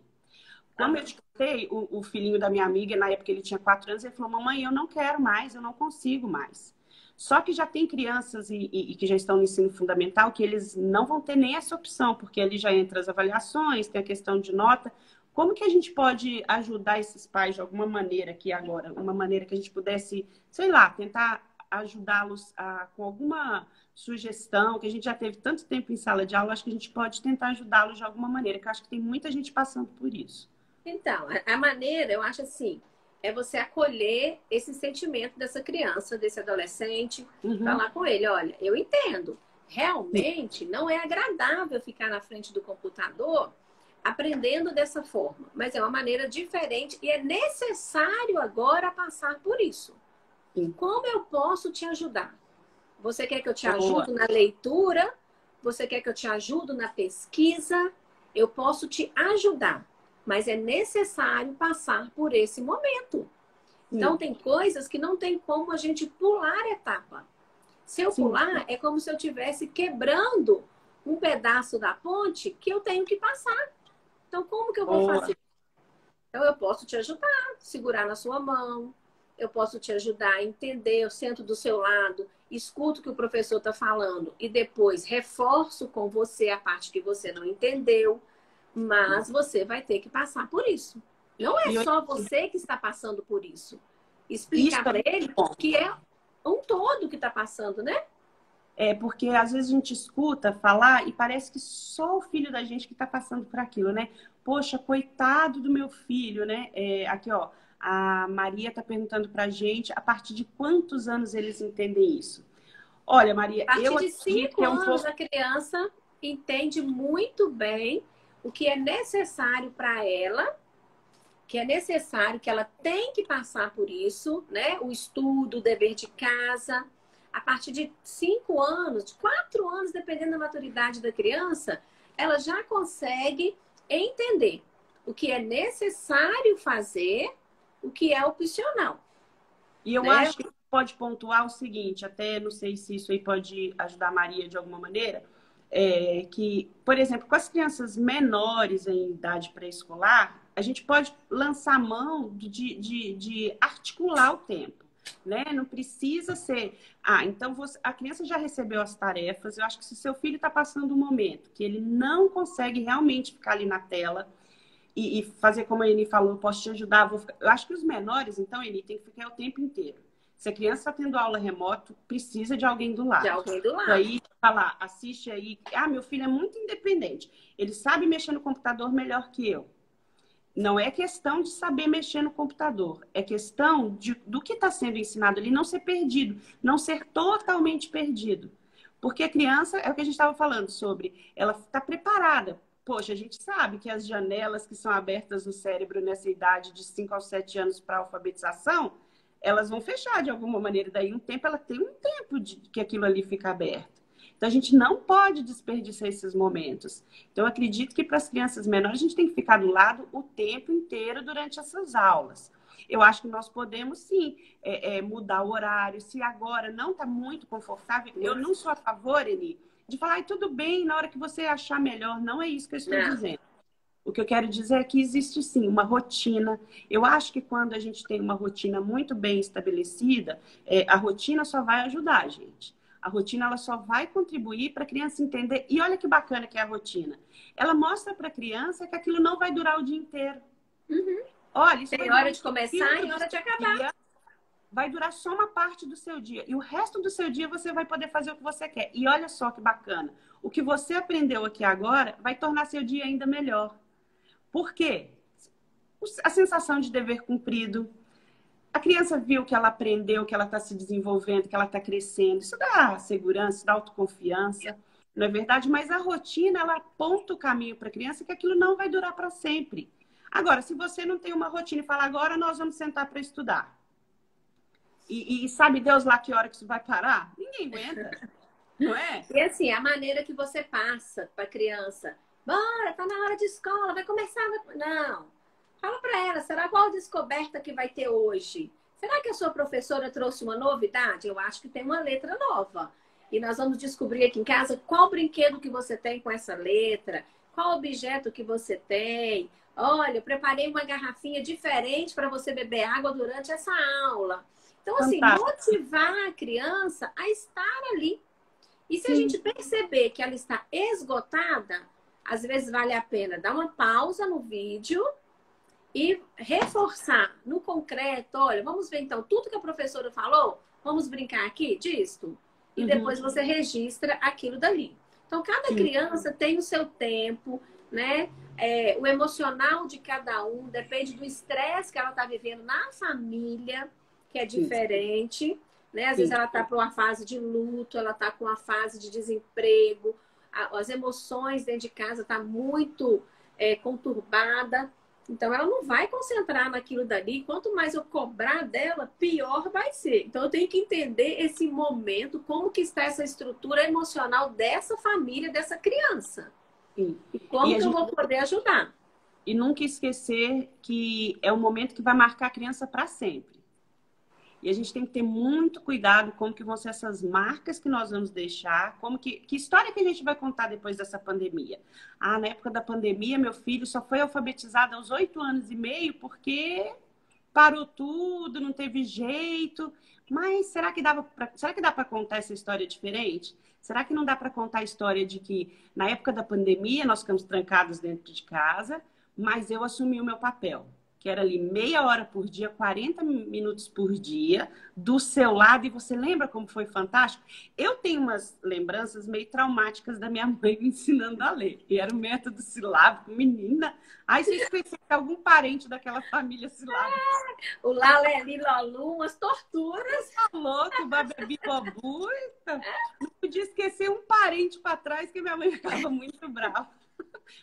Como eu Aham. te contei, o filhinho da minha amiga, na época ele tinha 4 anos, ele falou, mamãe, eu não quero mais, eu não consigo mais. Só que já tem crianças e que já estão no ensino fundamental que eles não vão ter nem essa opção, porque ali já entra as avaliações, tem a questão de nota. Como que a gente pode ajudar esses pais de alguma maneira aqui agora? Uma maneira que a gente pudesse, sei lá, tentar ajudá-los com alguma sugestão, que a gente já teve tanto tempo em sala de aula, acho que a gente pode tentar ajudá-los de alguma maneira, que eu acho que tem muita gente passando por isso. Então, a maneira, eu acho assim, é você acolher esse sentimento dessa criança, desse adolescente, Uhum. falar com ele, olha, eu entendo, realmente não é agradável ficar na frente do computador aprendendo dessa forma, mas é uma maneira diferente e é necessário agora passar por isso. Sim. Como eu posso te ajudar? Você quer que eu te Boa. ajude na leitura? Você quer que eu te ajude na pesquisa? Eu posso te ajudar, mas é necessário passar por esse momento. Então, Sim. tem coisas que não tem como a gente pular etapa. Se eu Sim. pular, é como se eu estivesse quebrando um pedaço da ponte que eu tenho que passar. Então, como que eu vou Boa. fazer? Então, eu posso te ajudar, segurar na sua mão, eu posso te ajudar a entender, eu sento do seu lado, escuto o que o professor está falando e depois reforço com você a parte que você não entendeu, mas você vai ter que passar por isso. Não é E eu- só você que está passando por isso. isso Explicar é para muito ele bom. que é um todo que está passando, né? É porque às vezes a gente escuta falar e parece que só o filho da gente que está passando por aquilo, né? Poxa, coitado do meu filho, né? Aqui, ó, a Maria está perguntando para a gente a partir de quantos anos eles entendem isso. Olha, Maria, A eu partir de acredito cinco que é um anos, pouco. a criança entende muito bem o que é necessário para ela, que é necessário, que ela tem que passar por isso, né? O estudo, o dever de casa. A partir de 5 anos, de 4 anos, dependendo da maturidade da criança, ela já consegue entender o que é necessário fazer, o que é opcional, E eu né? acho que pode pontuar o seguinte, até não sei se isso aí pode ajudar a Maria de alguma maneira, que, por exemplo, com as crianças menores em idade pré-escolar, a gente pode lançar mão de articular o tempo, né? Não precisa ser. Ah, então a criança já recebeu as tarefas. Eu acho que se seu filho está passando um momento que ele não consegue realmente ficar ali na tela, e fazer como a Eni falou, posso te ajudar. Eu acho que os menores, então, Eni, tem que ficar o tempo inteiro. Se a criança está tendo aula remoto, precisa de alguém do De lado. alguém do E lado. aí, falar, assiste aí. Ah, meu filho é muito independente. Ele sabe mexer no computador melhor que eu. Não é questão de saber mexer no computador, é questão do que está sendo ensinado ali não ser perdido, não ser totalmente perdido. Porque a criança, é o que a gente estava falando sobre, ela está preparada. Poxa, a gente sabe que as janelas que são abertas no cérebro nessa idade de 5 aos 7 anos para alfabetização, elas vão fechar de alguma maneira. Daí um tempo, ela tem um tempo de que aquilo ali fica aberto. Então, a gente não pode desperdiçar esses momentos. Então, eu acredito que para as crianças menores, a gente tem que ficar do lado o tempo inteiro durante essas aulas. Eu acho que nós podemos, sim, mudar o horário. Se agora não está muito confortável, eu não sou a favor, Eni, de falar, ai, tudo bem, na hora que você achar melhor. Não é isso que eu estou dizendo. O que eu quero dizer é que existe, sim, uma rotina. Eu acho que quando a gente tem uma rotina muito bem estabelecida, a rotina só vai ajudar a gente. A rotina ela só vai contribuir para a criança entender. E olha que bacana que é a rotina. Ela mostra para a criança que aquilo não vai durar o dia inteiro. Uhum. Olha, isso tem hora de começar e hora de acabar. Vai durar só uma parte do seu dia. E o resto do seu dia você vai poder fazer o que você quer. E olha só que bacana. O que você aprendeu aqui agora vai tornar seu dia ainda melhor. Por quê? A sensação de dever cumprido. A criança viu que ela aprendeu, que ela está se desenvolvendo, que ela está crescendo. Isso dá segurança, dá autoconfiança, não é verdade? Mas a rotina, ela aponta o caminho para a criança que aquilo não vai durar para sempre. Agora, se você não tem uma rotina e fala, agora nós vamos sentar para estudar. E sabe Deus lá que hora que isso vai parar? Ninguém aguenta, não é? E assim, a maneira que você passa para a criança. Bora, tá na hora de escola, vai começar. Não. Fala para ela, será qual descoberta que vai ter hoje? Será que a sua professora trouxe uma novidade? Eu acho que tem uma letra nova. E nós vamos descobrir aqui em casa qual brinquedo que você tem com essa letra, qual objeto que você tem. Olha, eu preparei uma garrafinha diferente para você beber água durante essa aula. Então, assim, motivar a criança a estar ali. E se a gente perceber que ela está esgotada, às vezes vale a pena dar uma pausa no vídeo e reforçar no concreto. Olha, vamos ver então tudo que a professora falou, vamos brincar aqui disto? E depois você registra aquilo dali. Então, cada criança tem o seu tempo, né? O emocional de cada um depende do estresse que ela está vivendo na família, que é diferente, né? Às vezes ela está para uma fase de luto, ela está com uma fase de desemprego, as emoções dentro de casa estão muito conturbada. Então, ela não vai concentrar naquilo dali. Quanto mais eu cobrar dela, pior vai ser. Então, eu tenho que entender esse momento, como que está essa estrutura emocional dessa família, dessa criança. Sim. E como que eu vou poder ajudar. E nunca esquecer que é um momento que vai marcar a criança para sempre. E a gente tem que ter muito cuidado com como que vão ser essas marcas que nós vamos deixar, que história que a gente vai contar depois dessa pandemia. Ah, na época da pandemia, meu filho só foi alfabetizado aos 8 anos e meio porque parou tudo, não teve jeito. Mas será que dá para contar essa história diferente? Será que não dá para contar a história de que na época da pandemia nós ficamos trancados dentro de casa, mas eu assumi o meu papel? Que era ali meia hora por dia, 40 minutos por dia, do seu lado. E você lembra como foi fantástico? Eu tenho umas lembranças meio traumáticas da minha mãe me ensinando a ler. E era o método silábico, menina. Aí vocês pensam que algum parente daquela família silábica. O Laleli, Lolu, umas torturas. Tá louco, babebi, bobu. Não podia esquecer um parente para trás que minha mãe ficava muito brava.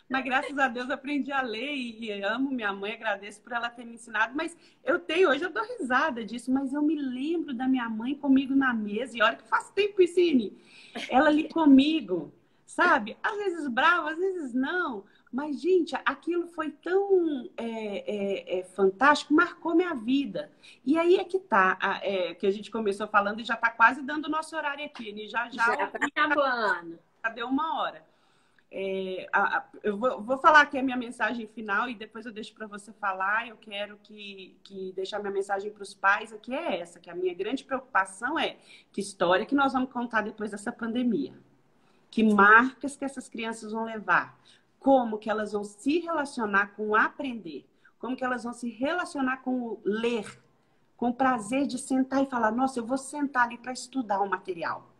Mas graças a Deus aprendi a ler e amo minha mãe, agradeço por ela ter me ensinado. Mas hoje eu dou risada disso, mas eu me lembro da minha mãe comigo na mesa, e olha que faz tempo isso, ela ali comigo, sabe? Às vezes brava, às vezes não. Mas, gente, aquilo foi tão fantástico, marcou minha vida. E aí é que tá, que a gente começou falando e já tá quase dando o nosso horário aqui, já tá acabando. Já deu 1 hora. Eu vou falar aqui a minha mensagem final e depois eu deixo para você falar. Eu quero deixar minha mensagem para os pais aqui é essa, que a minha grande preocupação é que história que nós vamos contar depois dessa pandemia, que marcas que essas crianças vão levar, como que elas vão se relacionar com o aprender, como que elas vão se relacionar com o ler, com o prazer de sentar e falar, nossa, eu vou sentar ali para estudar o material.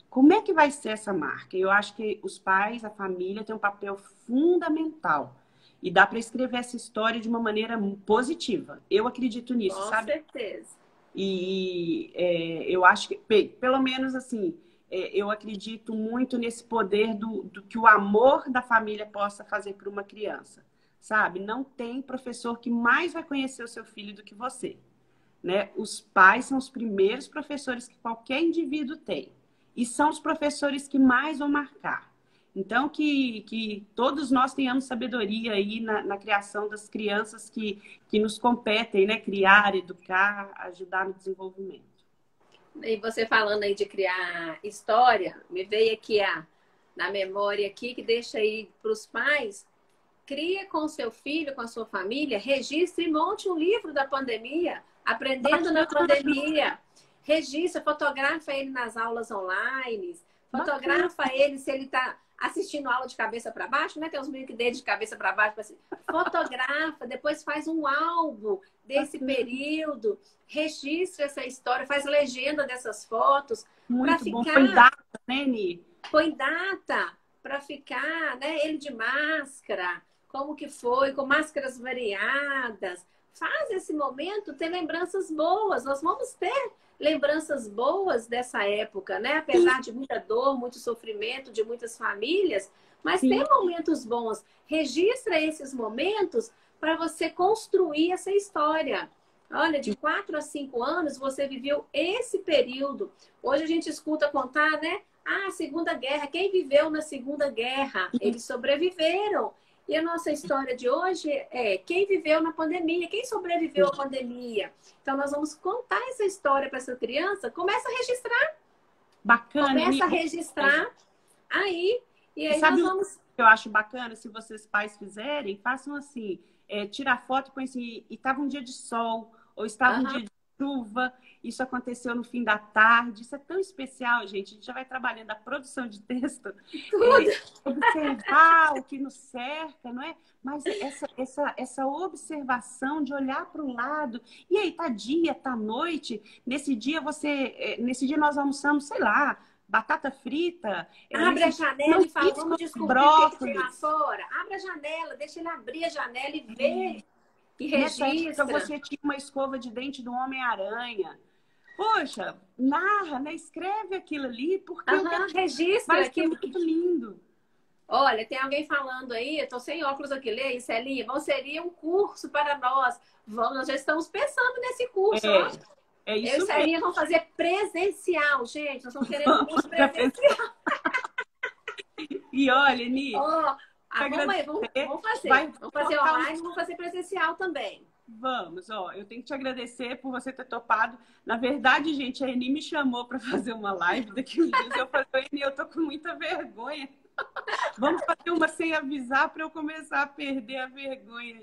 Como é que vai ser essa marca? Eu acho que os pais, a família, têm um papel fundamental. E dá para escrever essa história de uma maneira positiva. Eu acredito nisso, Com sabe? certeza. Eu acho que, pelo menos assim, eu acredito muito nesse poder do que o amor da família possa fazer para uma criança, sabe? Não tem professor que mais vai conhecer o seu filho do que você, né? Os pais são os primeiros professores que qualquer indivíduo tem. E são os professores que mais vão marcar. Então, que todos nós tenhamos sabedoria aí na criação das crianças que nos competem, né? Criar, educar, ajudar no desenvolvimento. E você falando aí de criar história, me veio aqui na memória aqui, que deixa aí para os pais, cria com seu filho, com a sua família, registre e monte um livro da pandemia, aprendendo na pandemia. Registra, fotografa ele nas aulas online, fotografa ele se ele está assistindo aula de cabeça para baixo, né? Tem uns meninos que deitam de cabeça para baixo, assim. Fotografa, depois faz um álbum desse período, registra essa história, faz legenda dessas fotos. Muito bom. Põe data, né, Ni? Põe data para ficar, né? Ele de máscara, como que foi, com máscaras variadas. Faz esse momento ter lembranças boas. Nós vamos ter lembranças boas dessa época, né? Apesar de muita dor, muito sofrimento de muitas famílias, mas tem momentos bons. Registra esses momentos para você construir essa história. Olha, de 4 a 5 anos você viveu esse período. Hoje a gente escuta contar, né? Ah, Segunda Guerra. Quem viveu na Segunda Guerra? Eles sobreviveram. E a nossa história de hoje é quem viveu na pandemia, quem sobreviveu à pandemia. Então, nós vamos contar essa história para essa criança. Começa a registrar. Bacana. Começa a registrar. Aí, e aí sabe nós vamos... o que eu acho bacana? Se vocês pais fizerem, façam assim. Tira a foto e põe assim, e estava um dia de sol, ou estava um dia de chuva, isso aconteceu no fim da tarde. Isso é tão especial, gente. A gente já vai trabalhando a produção de texto, observar o que nos cerca, não é? Mas essa observação de olhar para o lado. E aí, tá dia, tá noite. Nesse dia nós almoçamos, sei lá, batata frita. Abre a janela e fala, vamos descobrir o que tem lá fora. Abre a janela, deixa ele abrir a janela e ver. E registra. Você tinha uma escova de dente do Homem-Aranha. Poxa, narra, né? Escreve aquilo ali, porque registra. Vai ser muito lindo. Olha, tem alguém falando aí, eu tô sem óculos aqui, lê aí, Celinha, seria um curso para nós. Nós já estamos pensando nesse curso, ó. É isso eu e Celinha vamos fazer presencial, gente. Nós estamos querendo um curso presencial. E olha, Ni... vamos fazer online, vamos fazer presencial também. Vamos, eu tenho que te agradecer por você ter topado. Na verdade, gente, a Eni me chamou para fazer uma live daqui uns dias. Eu falei, Eni, eu tô com muita vergonha. Vamos fazer uma sem avisar para eu começar a perder a vergonha.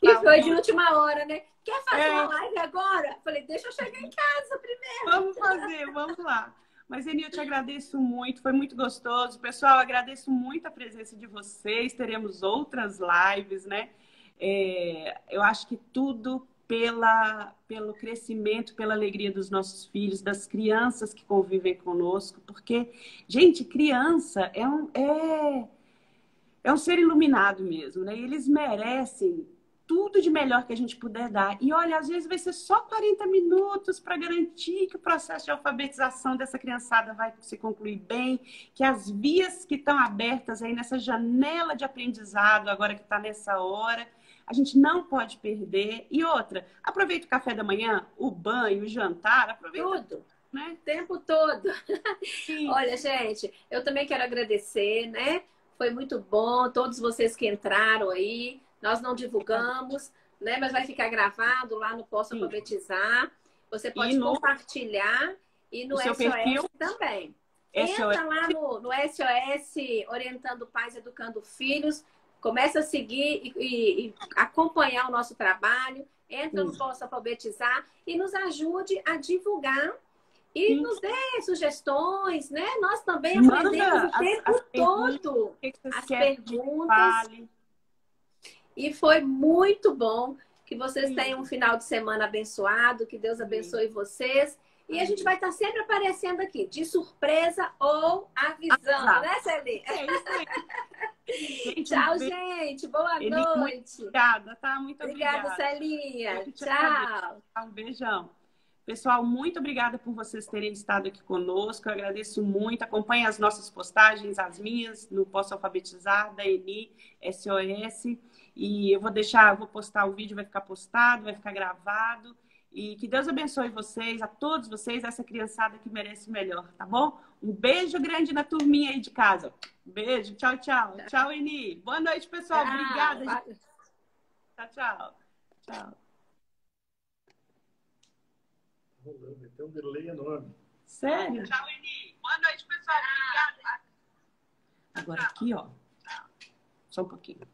E foi de última hora, né? Quer fazer uma live agora? Eu falei, deixa eu chegar em casa primeiro. Vamos fazer, vamos lá. Mas, Eni, eu te agradeço muito, foi muito gostoso. Pessoal, eu agradeço muito a presença de vocês. Teremos outras lives, né? Eu acho que tudo pelo crescimento, pela alegria dos nossos filhos, das crianças que convivem conosco. Porque, gente, criança é um ser iluminado mesmo, né? E eles merecem tudo de melhor que a gente puder dar. E olha, às vezes vai ser só 40 minutos para garantir que o processo de alfabetização dessa criançada vai se concluir bem, que as vias que estão abertas aí nessa janela de aprendizado, agora que está nessa hora, a gente não pode perder. E outra, aproveita o café da manhã, o banho, o jantar, aproveita tudo. Né? O tempo todo. Olha, gente, eu também quero agradecer, né? Foi muito bom, todos vocês que entraram aí. Nós não divulgamos, né? Mas vai ficar gravado lá no Posso Alfabetizar. Você pode compartilhar e no SOS perfil também. Entra lá no SOS Orientando Pais, Educando Filhos. Começa a seguir e acompanhar o nosso trabalho. Entra no Posso Alfabetizar e nos ajude a divulgar e nos dê sugestões, né? Nós também aprendemos o tempo todo as perguntas. E foi muito bom. Que vocês tenham um final de semana abençoado. Que Deus abençoe vocês. E a gente vai estar sempre aparecendo aqui, de surpresa ou avisando, né, Celinha? É isso aí. Gente, Tchau, gente. Boa Eli, muito noite. obrigada, tá? Muito Obrigada, obrigada. Celinha. Eu te agradeço. Tchau. Um beijão. Pessoal, muito obrigada por vocês terem estado aqui conosco. Eu agradeço muito. Acompanhe as nossas postagens, as minhas, no Posso Alfabetizar, da Eni, SOS. E eu vou postar o vídeo, vai ficar postado, vai ficar gravado. E que Deus abençoe vocês, a todos vocês, essa criançada que merece o melhor, tá bom? Um beijo grande na turminha aí de casa. Beijo, tchau, tchau. Tchau, Eni. Boa noite, pessoal. Obrigada. Tchau. Tchau, tchau. Tchau. Tem um delay enorme. Sério? Tchau, Eni. Boa noite, pessoal. Obrigada. Agora aqui, ó. Só um pouquinho.